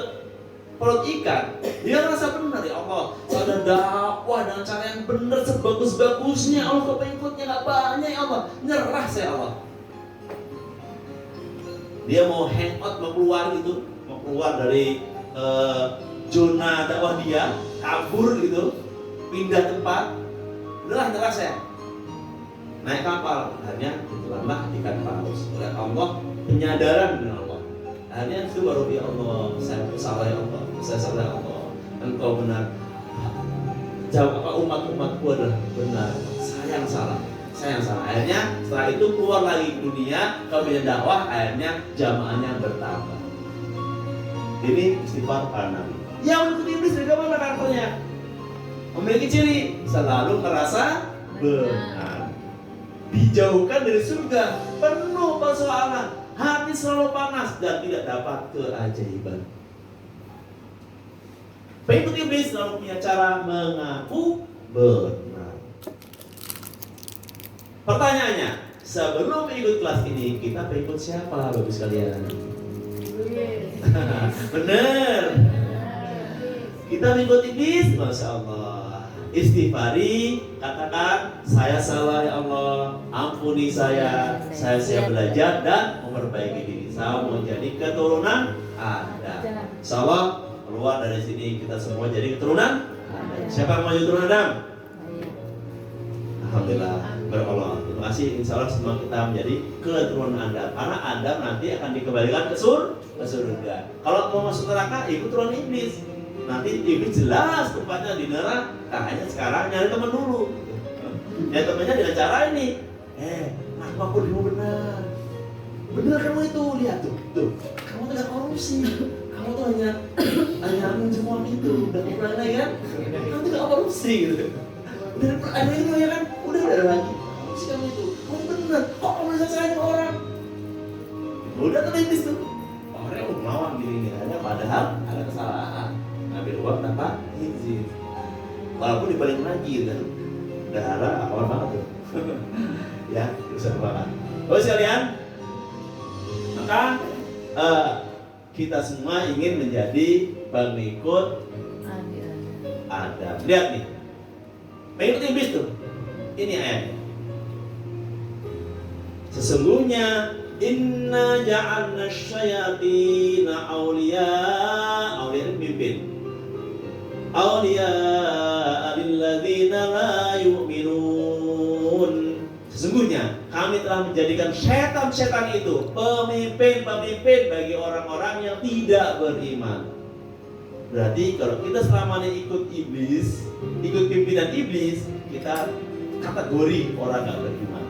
[SPEAKER 1] perut ikan, dia merasa benar, ya Allah, saya ada dakwah dengan cara yang benar sebagus-bagusnya, Allah, kok pengikutnya nggak banyak, ya Allah, nyerah saya, Allah. Dia mau hangout, mau keluar gitu, mau keluar dari zona dakwah dia, kabur gitu, pindah tempat, udahlah nyerah saya. Naik kapal, akhirnya ditelanlah ikan paus oleh Allah, penyadaran dengan Allah. Akhirnya itu baru, ya Allah, saya salah, ya Allah, saya salah, ya Allah, Engkau benar. Jawab apa, umat-umatku adalah benar, saya yang salah. Akhirnya setelah itu keluar lagi ke dunia, kemudian dakwah, akhirnya jamaahnya bertambah. Ini istighfar para nabi. Yang mengikuti iblis bagaimana karakternya? Memiliki ciri selalu merasa benar, dijauhkan dari surga, penuh persoalan, hati selalu panas dan tidak dapat keajaiban. Pengikut iblis selalu punya cara mengaku benar. Pertanyaannya, sebelum ikut kelas ini, kita pengikut siapa, Bapak sekalian? Bener. Kita mengikut iblis, Masya Allah. Istighfari, katakan, saya salah, ya Allah, ampuni saya siap belajar dan memperbaiki diri. Saya mau jadi keturunan Adam. Insya Allah, keluar dari sini kita semua jadi keturunan Adam. Siapa yang mau jadi keturunan Adam? Alhamdulillah, berollah. Terima kasih. Insya Allah semua kita menjadi keturunan Adam. Karena Adam nanti akan dikembalikan ke surga. Kalau mau masuk neraka, ikut keturunan iblis. Nanti iblis jelas tempatnya di neraka. Hanya sekarang nyari teman dulu. Ya temannya dengan cara ini. Aku dirimu benar. Benar kamu itu, lihat tuh. Kamu tidak korupsi. Kamu tuh hanya minjem uang itu. Udah pernah lagi kan? Kamu tidak korupsi gitu. Udah ada itu ya kan? Udah lagi. Korupsi kamu itu. Kamu benar. Kok kamu bisa salahin orang? Udah tuh iblis tuh. Orangnya melawan diri hanya padahal ada kesalahan. Ngambil uang tanpa izin. Walaupun dibalik lagi kan. Dahara awal banget tuh. Ya, bisa banget. Oh sekalian, maka kita semua ingin menjadi pengikut Adam. Lihat nih, pengikut iblis tuh. Ini ayatnya. Sesungguhnya inna ja'alna syayatina awliya pimpin. Awliya lilladzina la yu'minun. Sesungguhnya kami telah menjadikan setan-setan itu pemimpin-pemimpin bagi orang-orang yang tidak beriman. Berarti kalau kita selama ini ikut iblis, ikut pimpinan iblis, kita kategori orang gak beriman.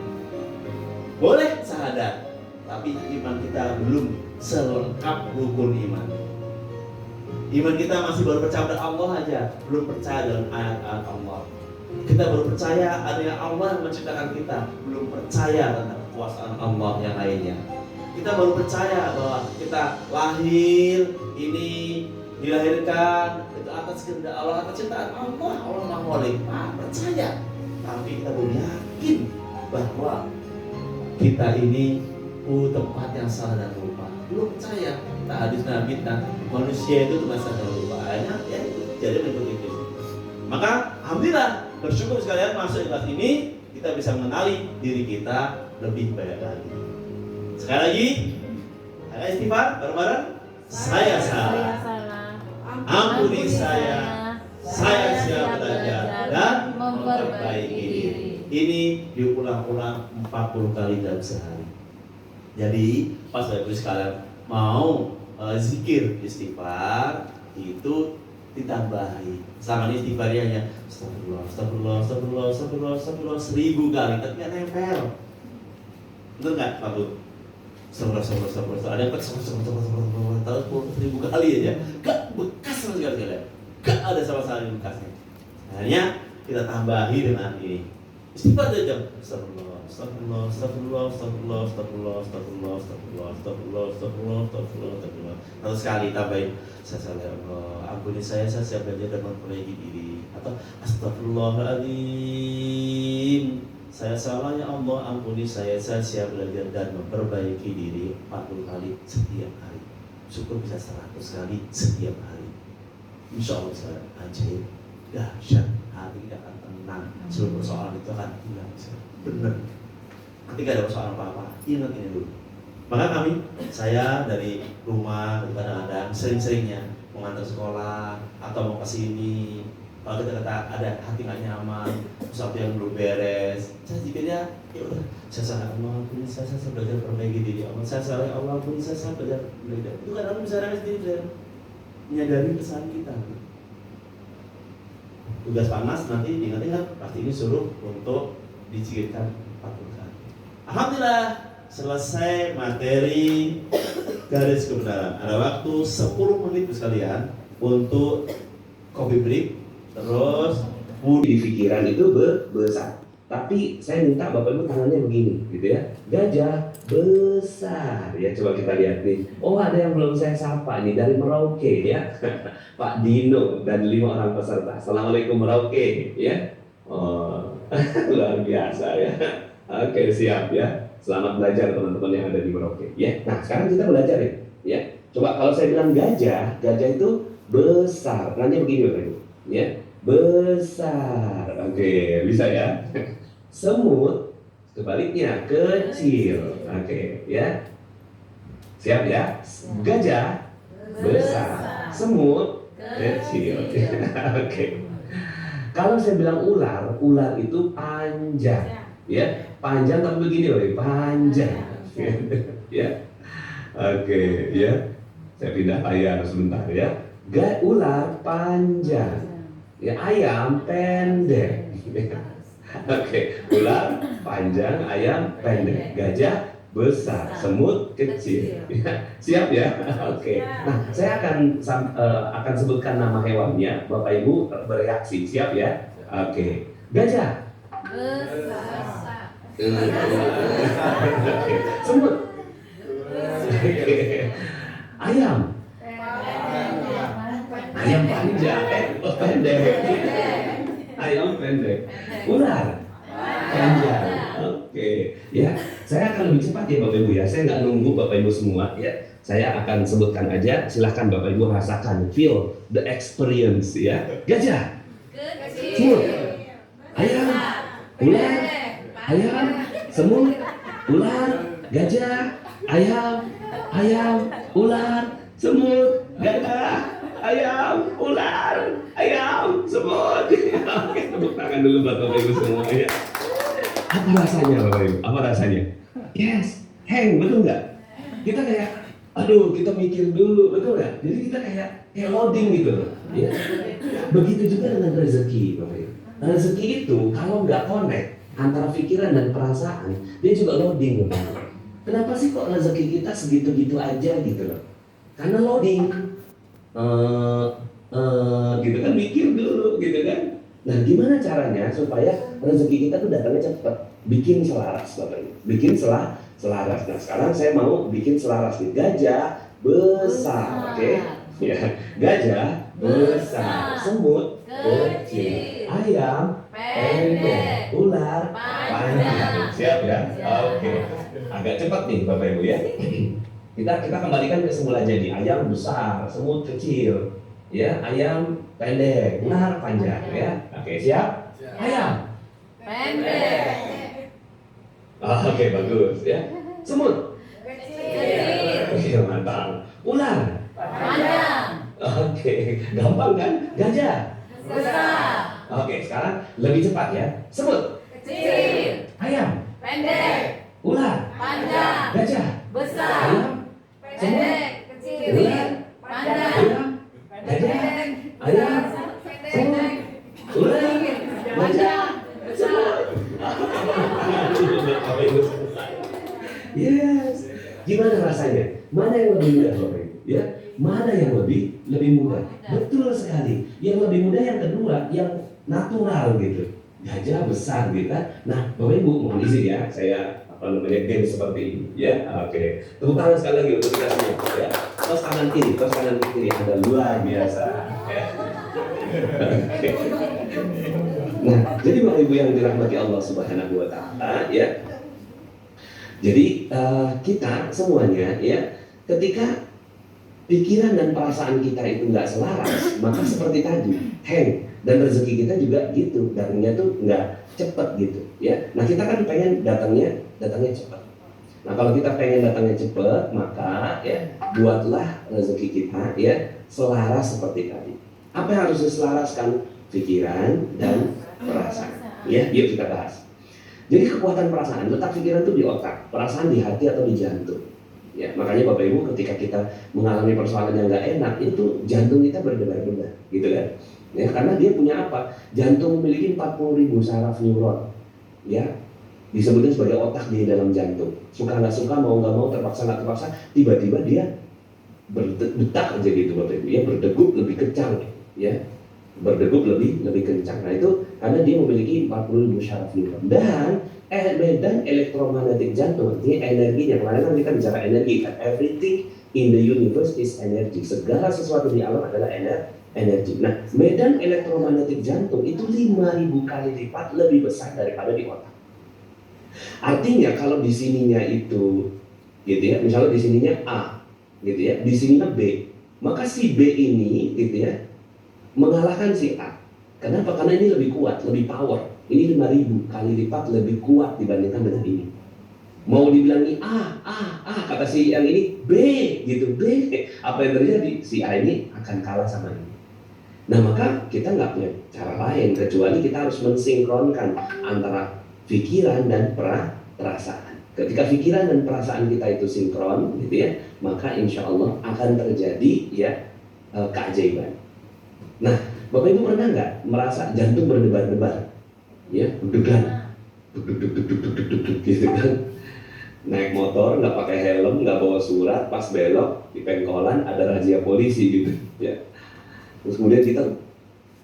[SPEAKER 1] Boleh syahadat, tapi iman kita belum selengkap rukun iman. Iman kita masih baru percaya pada Allah aja, belum percaya dengan ayat-ayat Allah. Kita baru percaya adanya Allah yang menciptakan kita, belum percaya tentang kekuasaan Allah yang lainnya. Kita baru percaya bahwa kita lahir, ini dilahirkan itu atas kehendak Allah, atas ciptaan Allah, Allah Maha Limpah, percaya. Tapi kita belum yakin bahwa kita ini tempat yang salah dan lupa. Belum percaya. Tak hadis Nabi tentang manusia itu masa dan lupa. Akhirnya ya jadi mengikuti itu. Maka alhamdulillah, bersyukur sekalian masuk kelas ini kita bisa mengenali diri kita lebih banyak lagi. Sekali lagi, ada istighfar bareng-bareng. Saya salah. Ampuni saya siap belajar dan memperbaiki diri. Ini diulang-ulang 40 kali dalam sehari. Jadi pas Bapak sekalian mau zikir istighfar itu ditambahi. Selama ini istighfarnya hanya astagfirullah 1000 kali, tapi nggak nempel. Betul nggak Pak Bu? Astagfirullah. Ada yang 1000 kali aja, nggak bekas sama sekali. Nggak ada sama sekali bekasnya. Akhirnya kita tambahi dengan ini. Istighfar aja. Astagfirullah, astagfirullah, astagfirullah, astagfirullah, astagfirullah, astagfirullah, astagfirullah, astagfirullah, astagfirullah, astagfirullah, astagfirullah. Atau sekali tambahin, saya salah ya Allah, ampuni saya siap belajar dan memperbaiki diri. Atau astagfirullahaladzim, saya salah ya Allah, ampuni saya siap belajar dan memperbaiki diri 40 kali setiap hari. Syukur bisa 100 kali setiap hari. Insya Allah saya ajaib, dahsyat, hati tidak akan tenang. Seluruh persoalan itu akan hilang. Benar. Ketika ada persoalan apa-apa, ingat ini dulu. Maka saya dari rumah kadang-kadang sering-seringnya mengantar sekolah atau mau ke sini. Kalau kita kata ada hati nggak nyaman, sesuatu yang belum beres, saya jadinya ya udah, saya salah Allah, ampuni saya belajar perbaiki diri Allah, saya salah Allah, ampuni saya belajar. Itu kan Allah bisa nangis diri dan menyadari kesalahan kita. Tugas panas nanti diingat-ingat, pasti ini suruh untuk dicikirkan 40 kali. Alhamdulillah, selesai materi garis kebenaran. Ada waktu 10 menit sekalian untuk coffee break. Terus
[SPEAKER 2] di pikiran itu besar. Tapi saya minta Bapak Ibu tangannya begini, gitu ya. Gajah besar, ya coba kita lihat nih. Oh ada yang belum saya sapa nih dari Merauke ya, Pak Dino dan 5 orang peserta. Assalamualaikum Merauke, ya. Oh luar biasa ya. Oke siap ya. Selamat belajar teman-teman yang ada di Merauke. Ya. Nah sekarang kita belajar ya. Coba kalau saya bilang gajah itu besar. Nanya begini Bapak Ibu, ya. Besar, oke, bisa ya. Semut, sebaliknya kecil, oke, ya. Siap ya. Gajah besar, semut kecil, oke. Kalau saya bilang ular itu panjang, ya, panjang tapi begini loh, panjang, ya. Oke, ya. Saya pindah layar sebentar ya. Ular panjang. Ya, ayam pendek. Oke, ular panjang, ayam pendek, gajah besar, semut kecil. Siap ya? Oke. Nah, saya akan sebutkan nama hewannya. Bapak Ibu bereaksi. Siap ya? Oke. Gajah besar. Semut. Ayam. Ayam panjang, pendek. Ayam pendek. Ular panjang. Oke, ya. Saya akan lebih cepat ya Bapak Ibu ya. Saya nggak nunggu Bapak Ibu semua ya. Saya akan sebutkan aja. Silahkan Bapak Ibu rasakan, feel the experience ya. Gajah, semut, ayam, ular, ayam, semut, ular, gajah, ayam, ular, semut, gajah, ayam, ular, ayam, semut. Oke, tepuk tangan dulu buat Bapak Ibu semua ya. Apa rasanya Bapak Ibu? Apa rasanya? Yes, hang, betul nggak? Kita kayak, aduh, kita mikir dulu, betul nggak? Jadi kita kayak loading gitu loh. Ya. Begitu juga dengan rezeki Bapak Ibu. Rezeki itu kalau nggak connect antara pikiran dan perasaan, dia juga loading Bapak Ibu. Kenapa sih kok rezeki kita segitu-gitu aja gitu loh? Karena loading. Gitu kan, mikir dulu gitu kan. Nah gimana caranya supaya rezeki kita tuh datangnya cepat? Bikin selaras Bapak Ibu. Bikin selaras. Nah sekarang saya mau bikin selaras nih. Gajah besar, oke? Ya, gajah besar, semut kecil, ayam pendek, ular panjang. Siap ya? Oke. Agak cepat nih Bapak Ibu ya. Kita kembalikan ke semula jadi. Ayam besar, semut kecil, ya, ayam pendek, ular panjang, ya. Oke, siap? Ayam pendek. Oke, bagus ya. Semut kecil, mantap. Ular panjang. Oke, gampang kan? Gajah besar. Oke, sekarang lebih cepat ya. Semut kecil, ayam pendek, ular panjang, gajah besar, ayam pendek, kecil, ular panjang, gajah, ayam, semut, ular, gajah, semut. Yes. Gimana rasanya? Mana yang lebih mudah Bapak Ibu? Ya, mana yang lebih mudah? Betul sekali. Yang lebih mudah yang kedua, yang natural gitu. gajah besar gitu kan. Nah, Bapak Ibu mohon izin ya, saya game seperti ini ya. Oke. Tepuk tangan sekali lagi untuk dikasihnya ya. Tos tangan kiri ada luar biasa ya. Oke. Nah, jadi Bapak Ibu yang dirahmati Allah Subhanahu wa taala ya. Jadi kita semuanya ya, ketika pikiran dan perasaan kita itu nggak selaras, maka seperti tadi, dan rezeki kita juga gitu, datangnya tuh nggak cepet gitu ya. Nah, kita kan pengen datangnya cepat. Nah, kalau kita pengen datangnya cepat, maka ya buatlah rezeki kita ya selaras seperti tadi. Apa yang harus diselaraskan? Pikiran dan perasaan. Ya, yuk kita bahas. Jadi kekuatan perasaan, letak pikiran itu di otak, perasaan di hati atau di jantung. Ya, makanya Bapak Ibu ketika kita mengalami persoalan yang nggak enak, itu jantung kita berdebar-debar, gitu kan? Ya, karena dia punya apa? Jantung memiliki 40.000 saraf neuron. Ya, disebutnya sebagai otak di dalam jantung. Suka nggak suka, mau nggak mau, terpaksa nggak terpaksa, tiba-tiba dia berdetak aja gitu Bapak Ibu. Ya, berdegup lebih kencang, ya, berdegup lebih kencang. Nah, itu karena dia memiliki 40.000 saraf neuron. Dan medan elektromagnetik jantung, artinya energinya. Kemarin kan kita bicara energi kan, everything in the universe is energy. Segala sesuatu di alam adalah energi. Nah, medan elektromagnetik jantung itu 5.000 kali lipat lebih besar daripada di otak. Artinya kalau di sininya itu gitu ya, misalnya di sininya A gitu ya, di sininya B, maka si B ini gitu ya mengalahkan si A. Kenapa? Karena ini lebih kuat, lebih power. Ini 5.000 kali lipat lebih kuat dibandingkan dengan ini. Mau dibilangi kata si yang ini B gitu, B. Apa yang terjadi? Si A ini akan kalah sama ini. Nah, maka kita nggak punya cara lain kecuali kita harus mensinkronkan antara pikiran dan perasaan. Ketika pikiran dan perasaan kita itu sinkron gitu ya, maka insya Allah akan terjadi ya keajaiban. Nah, Bapak Ibu pernah nggak merasa jantung berdebar-debar, ya, deg-degan, gitu kan? Naik motor nggak pakai helm, nggak bawa surat, pas belok di pengkolan ada razia polisi gitu, ya. Terus kemudian kita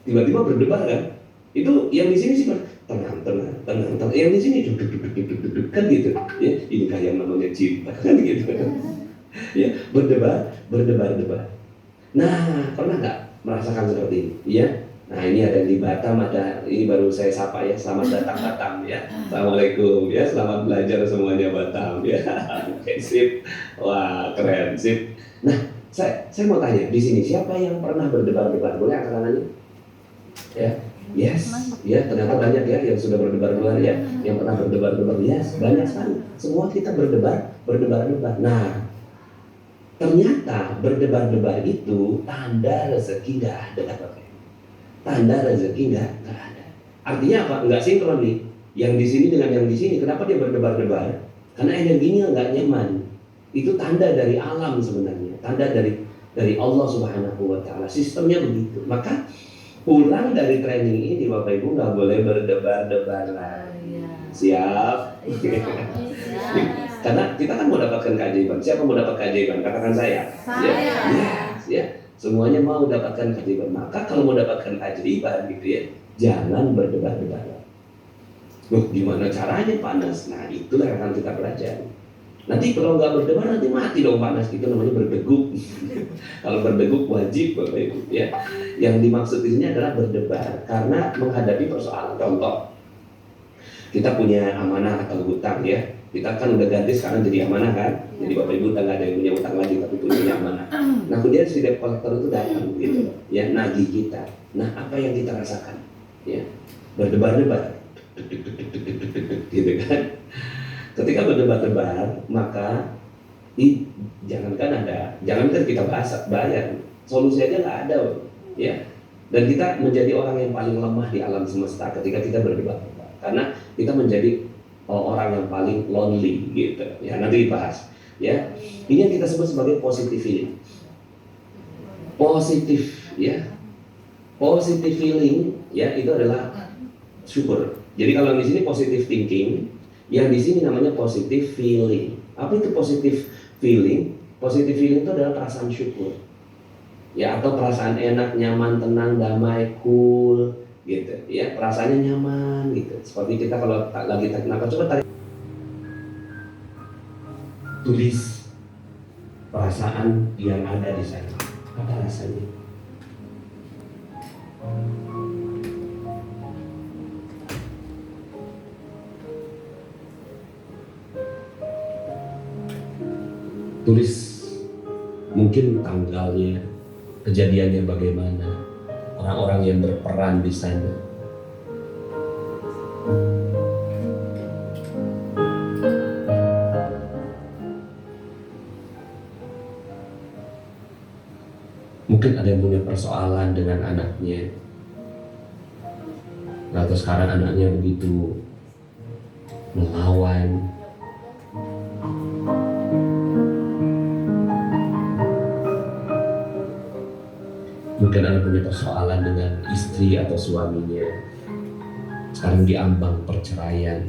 [SPEAKER 2] tiba-tiba berdebar kan? Itu yang di sini sih tenang. Yang di sini kan gitu, ya. Ini kayak namanya cinta kan gitu, ya, berdebar. Nah, pernah nggak merasakan seperti ini? Ya. Nah, ini ada di Batam, ini baru saya sapa ya, selamat datang Batam ya. Assalamualaikum ya, selamat belajar semuanya Batam ya. Sip, wah keren sip. Nah, saya mau tanya di sini siapa yang pernah berdebar-debar? Boleh angkat tangannya? Ya, yes, ya ternyata banyak ya yang sudah berdebar-debar ya, yang pernah berdebar-debar, yes, banyak sekali. Semua kita berdebar. Nah, ternyata berdebar-debar itu tanda rezeki nggak ada. Tanda rezeki nggak ada. Artinya apa? Nggak sinkron nih. Yang di sini dengan yang di sini. Kenapa dia berdebar-debar? Karena energinya nggak nyaman. Itu tanda dari alam sebenarnya. Tanda dari Allah Subhanahu Wa Taala. Sistemnya begitu. Maka pulang dari training ini Bapak Ibu nggak boleh berdebar-debar lagi. Siap? Karena kita kan mau dapatkan keajaiban. Siapa mau dapat keajaiban? Katakan saya. Ya. Semuanya mau dapatkan keajaiban. Maka kalau mau dapatkan keajaiban gitu ya, jangan berdebar-debar. Gimana caranya panas? Nah, itulah yang akan kita pelajari. Nanti kalau nggak berdebar nanti mati dong panas. Itu namanya berdegup. Kalau berdegup wajib Bapak Ibu ya. Yang dimaksud di sini adalah berdebar karena menghadapi persoalan. Contoh, kita punya amanah atau hutang ya. Kita kan udah ganti sekarang jadi amanah kan. Jadi Bapak Ibu udah nggak ada yang punya hutang lagi tapi punya amanah. Nah, kemudian si debt collector itu datang gitu ya, nagih kita. Nah, apa yang kita rasakan? Ya, berdebar-debar. Gitu kan. Ketika berdebar-debar, maka jangankan kita bayar, solusi aja nggak ada, ya. Dan kita menjadi orang yang paling lemah di alam semesta ketika kita berdebar-debar, karena kita menjadi orang yang paling lonely, gitu. Ya, nanti dibahas. Ya, ini yang kita sebut sebagai positive feeling. Positif feeling, ya itu adalah syukur. Jadi kalau di sini positive thinking, yang di sini namanya positive feeling. Apa itu positive feeling? Positive feeling itu adalah perasaan syukur. Ya, atau perasaan enak, nyaman, tenang, damai, cool, gitu ya, perasaannya nyaman gitu. Seperti kita kalau lagi tarik nafas, coba tarik, tulis perasaan yang ada di sana, apa rasanya. Tulis mungkin tanggalnya, kejadiannya bagaimana, orang-orang yang berperan di sana. Mungkin ada yang punya persoalan dengan anaknya, atau sekarang anaknya begitu melawan. Mungkin ada punya persoalan dengan istri atau suaminya, sekarang diambang perceraian.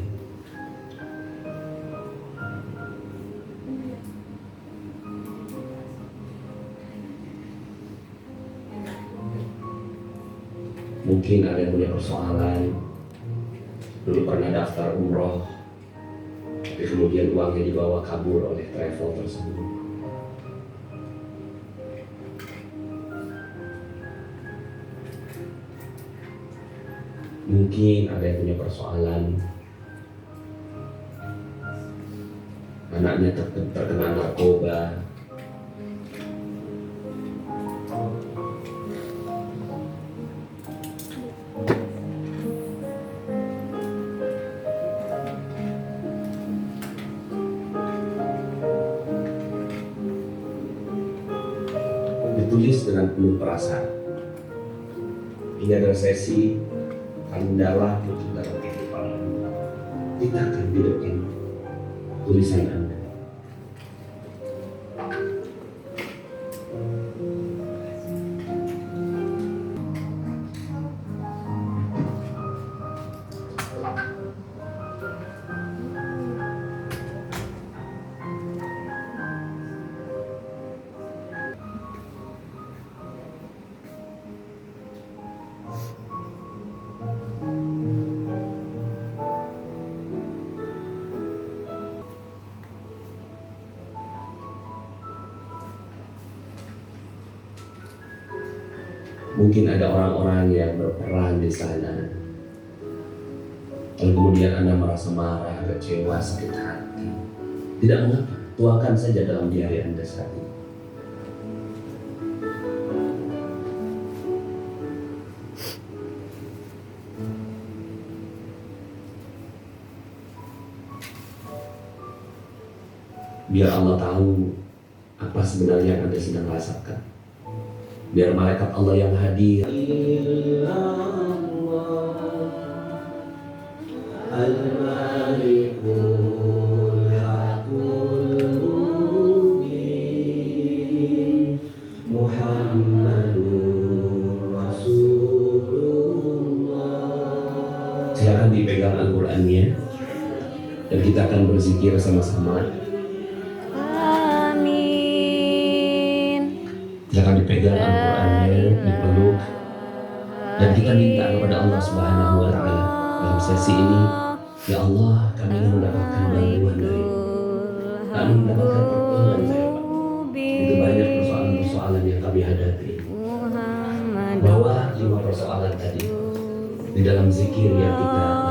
[SPEAKER 2] Mungkin ada yang punya persoalan, dulu pernah daftar umroh, tapi kemudian uangnya dibawa kabur oleh travel tersebut. Mungkin ada yang punya persoalan, anaknya terkena narkoba. Ditulis dengan penuh perasaan. Ini adalah sesi dalam untuk dalam kehidupan. Kita akan bikin tulisan Anda. Mungkin ada orang-orang yang berperan di sana. Lalu kemudian Anda merasa marah, kecewa, sakit hati. Tidak mengapa, tuangkan saja dalam diari Anda saat ini. Biar Allah tahu apa sebenarnya yang Anda sedang rasakan. Biar malaikat Allah yang hadir. Silakan dipegang Al-Qur'annya dan kita akan berzikir sama-sama. Silakan dipegang Al-Qur'annya, dipeluk, dan kita minta kepada Allah Subhanahu wa Ta'ala dalam sesi ini, ya Allah, kami ingin mendapatkan bantuan dari-Mu, kami mendapatkan pertolongan dari Pak. Itu banyak persoalan-persoalan yang kami hadapi. Bawa 5 persoalan tadi di dalam zikir yang kita lakukan.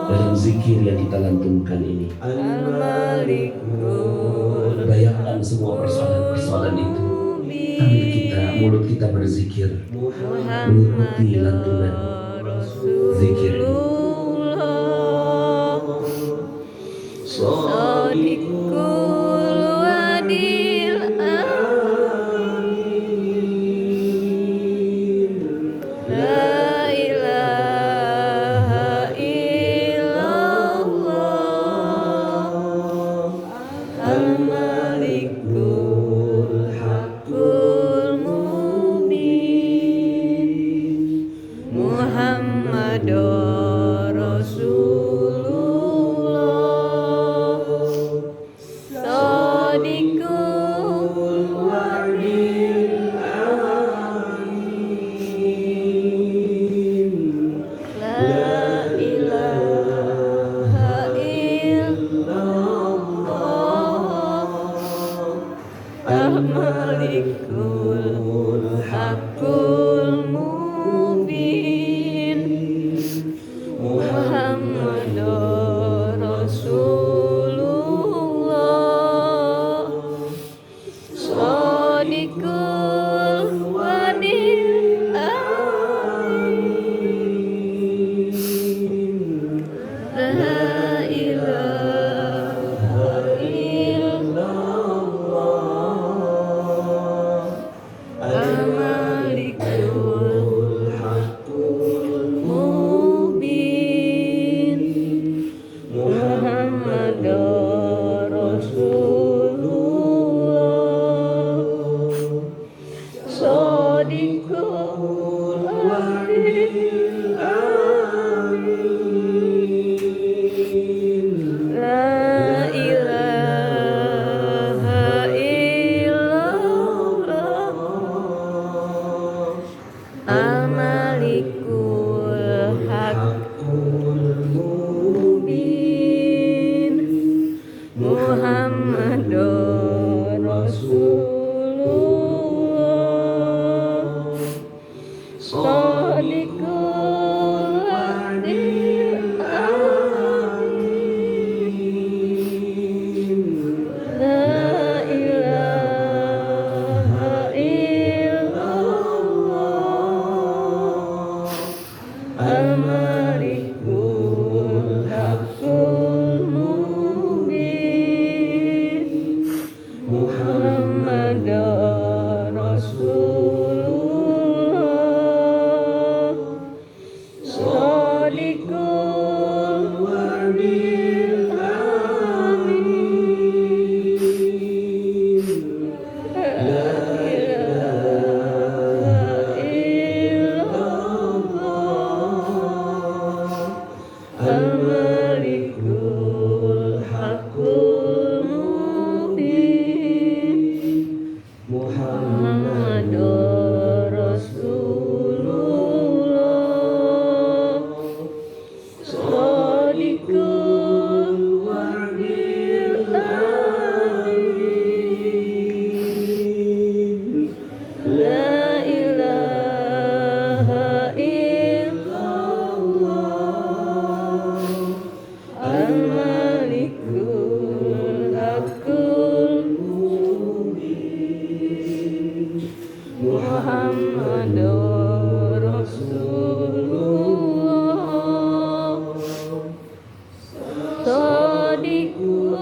[SPEAKER 2] Dalam zikir yang kita lantunkan ini, bayangkan semua persoalan-persoalan itu Sambil mulut kita berzikir, mengikuti lantunan zikir ini.
[SPEAKER 3] Shadiqul wadil la ilaha illallah al-malikul haqqul mubin Muhammadur Rasulullah Shadiqul wadil la ilaha illallah al-malikul haqqul mubin Muhammadur Rasulullah Shadiqul wadil la ilaha illallah al-malikul haqqul mubin Muhammadur Rasulullah Shadiqul wadil la ilaha illallah al-malikul haqqul mubin Muhammadur Rasulullah Shadiqul wadil la ilaha illallah al-malikul haqqul mubin Muhammadur Rasulullah Shadiqul wadil la ilaha illallah al-malikul haqqul mubin Muhammadur Rasulullah Shadiqul wadil la ilaha illallah al-malikul haqqul mubin Muhammadur Rasulullah Shadiqul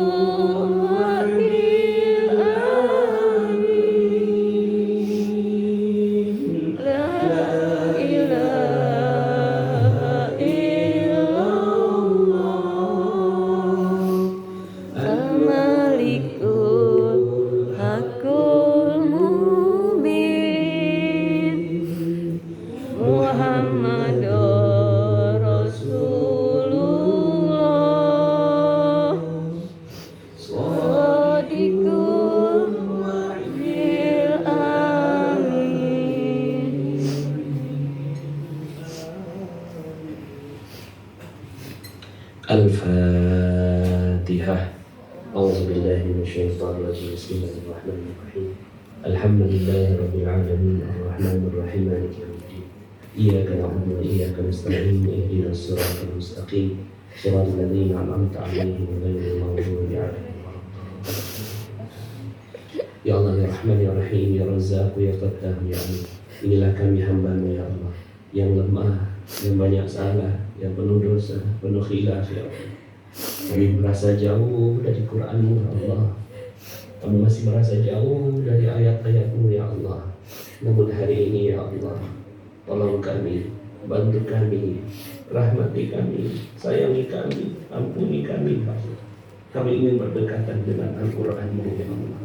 [SPEAKER 3] wadil la ilaha illallah al-malikul haqqul mubin Muhammadur Rasulullah Shadiqul wadil
[SPEAKER 2] Al-Fatihah. A'udzubillahi minasyaitonir rajim. Bismillahirrahmanirrahim. Alhamdulillahi rabbil alamin arrahmanir rahim maliki yaumiddin. Iyyaka na'budu wa iyyaka nasta'in ihdinas siratal mustaqim siratal ladzina an'amta 'alaihim ghairil maghdubi 'alaihim waladdallin. Ya Allah, ya Rahman, ya Rahim, ya Razzaq, ya Fattah, ya Allah. Inilah kami hamba-Mu ya Allah, yang lemah, yang banyak salah, yang penuh dosa, penuh khilaf ya Allah. Kami merasa jauh dari Quran-Mu ya Allah. Kami masih merasa jauh dari ayat-ayat-Mu ya Allah. Namun hari ini ya Allah, tolong kami, bantu kami, rahmati kami, sayangi kami, ampuni kami ya Allah. Kami ingin berdekatan dengan Al-Quran-Mu ya Allah,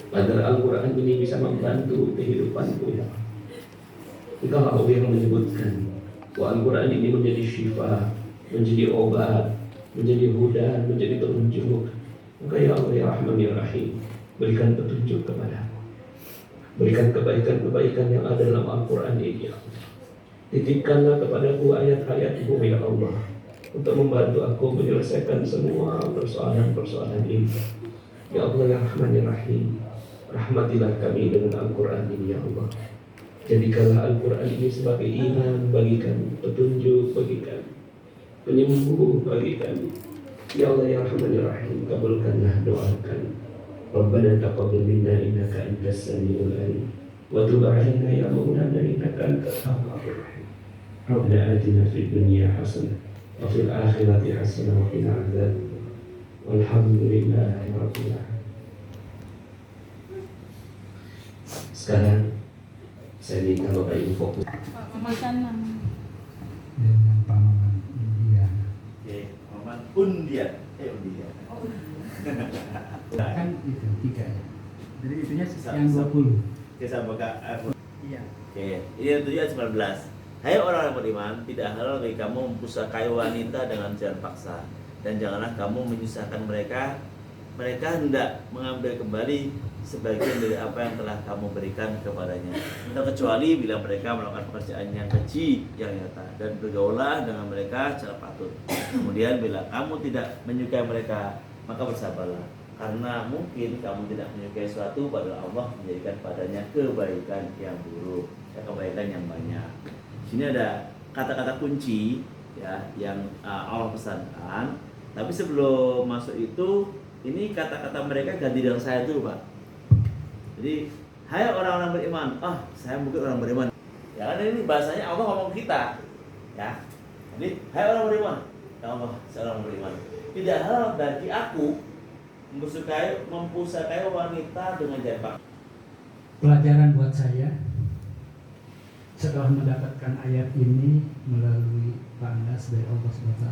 [SPEAKER 2] agar Al-Quran ini bisa membantu kehidupanku ya Allah. Engkau Allah yang menyebutkan bahwa Al-Quran ini menjadi syifa, menjadi obat, menjadi hudan, menjadi petunjuk. Maka ya Allah ya Rahman ya Rahim, berikan petunjuk kepadaku, berikan kebaikan-kebaikan yang ada dalam Al-Quran ini ya Allah. Titipkanlah kepadaku ayat-ayat-Mu ya Allah, untuk membantu aku menyelesaikan semua persoalan-persoalan ini. Ya Allah ya Rahman ya Rahim, rahmatilah kami dengan Al-Quran ini ya Allah. Jadikanlah Al-Quran ini sebagai iman bagi kami, petunjuk bagi kami, penyembuh bagi kami. Ya Allah ya Rahman ya Rahim, kabulkanlah doa kami. Rabbana taqabbal minna innaka antas samiul alim wa tub 'alaina ya maulana innaka antat tawwabur rahim. Rabbana atina fid dunya hasanah wa fil akhirati hasanah wa qina adzabannar. Walhamdulillahi rabbil alamin. Sekarang saya minta Bapak Ibu fokus
[SPEAKER 4] dengan pamangan India.
[SPEAKER 1] Oke, Paman undian. Undian.
[SPEAKER 4] Kan itu 3 ya. Jadi itunya
[SPEAKER 1] Sa-
[SPEAKER 4] yang
[SPEAKER 1] sa-
[SPEAKER 4] 20.
[SPEAKER 1] Oke, saya buka iPhone.
[SPEAKER 4] Iya.
[SPEAKER 1] Oke, ini yang 7 ayat 19. Hai orang-orang beriman, tidak halal bagi kamu mempusakai wanita dengan jalan paksa, dan janganlah kamu menyusahkan mereka. Mereka hendak mengambil kembali sebagian dari apa yang telah kamu berikan kepadanya, terkecuali bila mereka melakukan pekerjaan yang keji, yang nyata, dan bergaulah dengan mereka secara patut. Kemudian bila kamu tidak menyukai mereka, maka bersabarlah, karena mungkin kamu tidak menyukai sesuatu padahal Allah menjadikan padanya kebaikan yang buruk, kebaikan yang banyak. Di sini ada kata-kata kunci ya yang Allah pesankan. Tapi sebelum masuk itu, ini kata-kata mereka ganti dengan saya dulu, Pak. Jadi, hai orang-orang beriman. Saya mungkin orang beriman. Ya kan ini bahasanya Allah ngomong kita. Ya. Jadi, hai orang beriman. Ya Allah, saya orang beriman. Tidak halal bagi aku mempusakai wanita dengan jalan paksa.
[SPEAKER 4] Pelajaran buat saya setelah mendapatkan ayat ini melalui Pak Anas dari Allah SWT,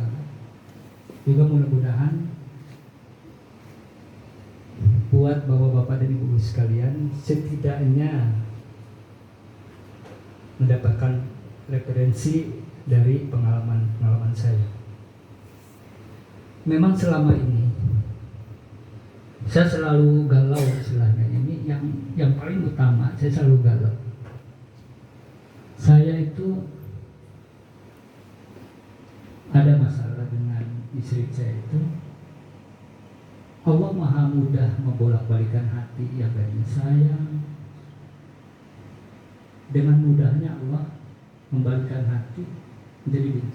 [SPEAKER 4] juga mudah-mudahan buat bapak-bapak dan ibu sekalian setidaknya mendapatkan referensi dari pengalaman saya. Memang selama ini saya selalu galau istilahnya. Ini yang paling utama, saya selalu galau. Saya itu ada masalah dengan istri saya itu. Allah maha mudah membolak-balikan hati yang tadinya sayang. Dengan mudahnya Allah membalikkan hati menjadi benci.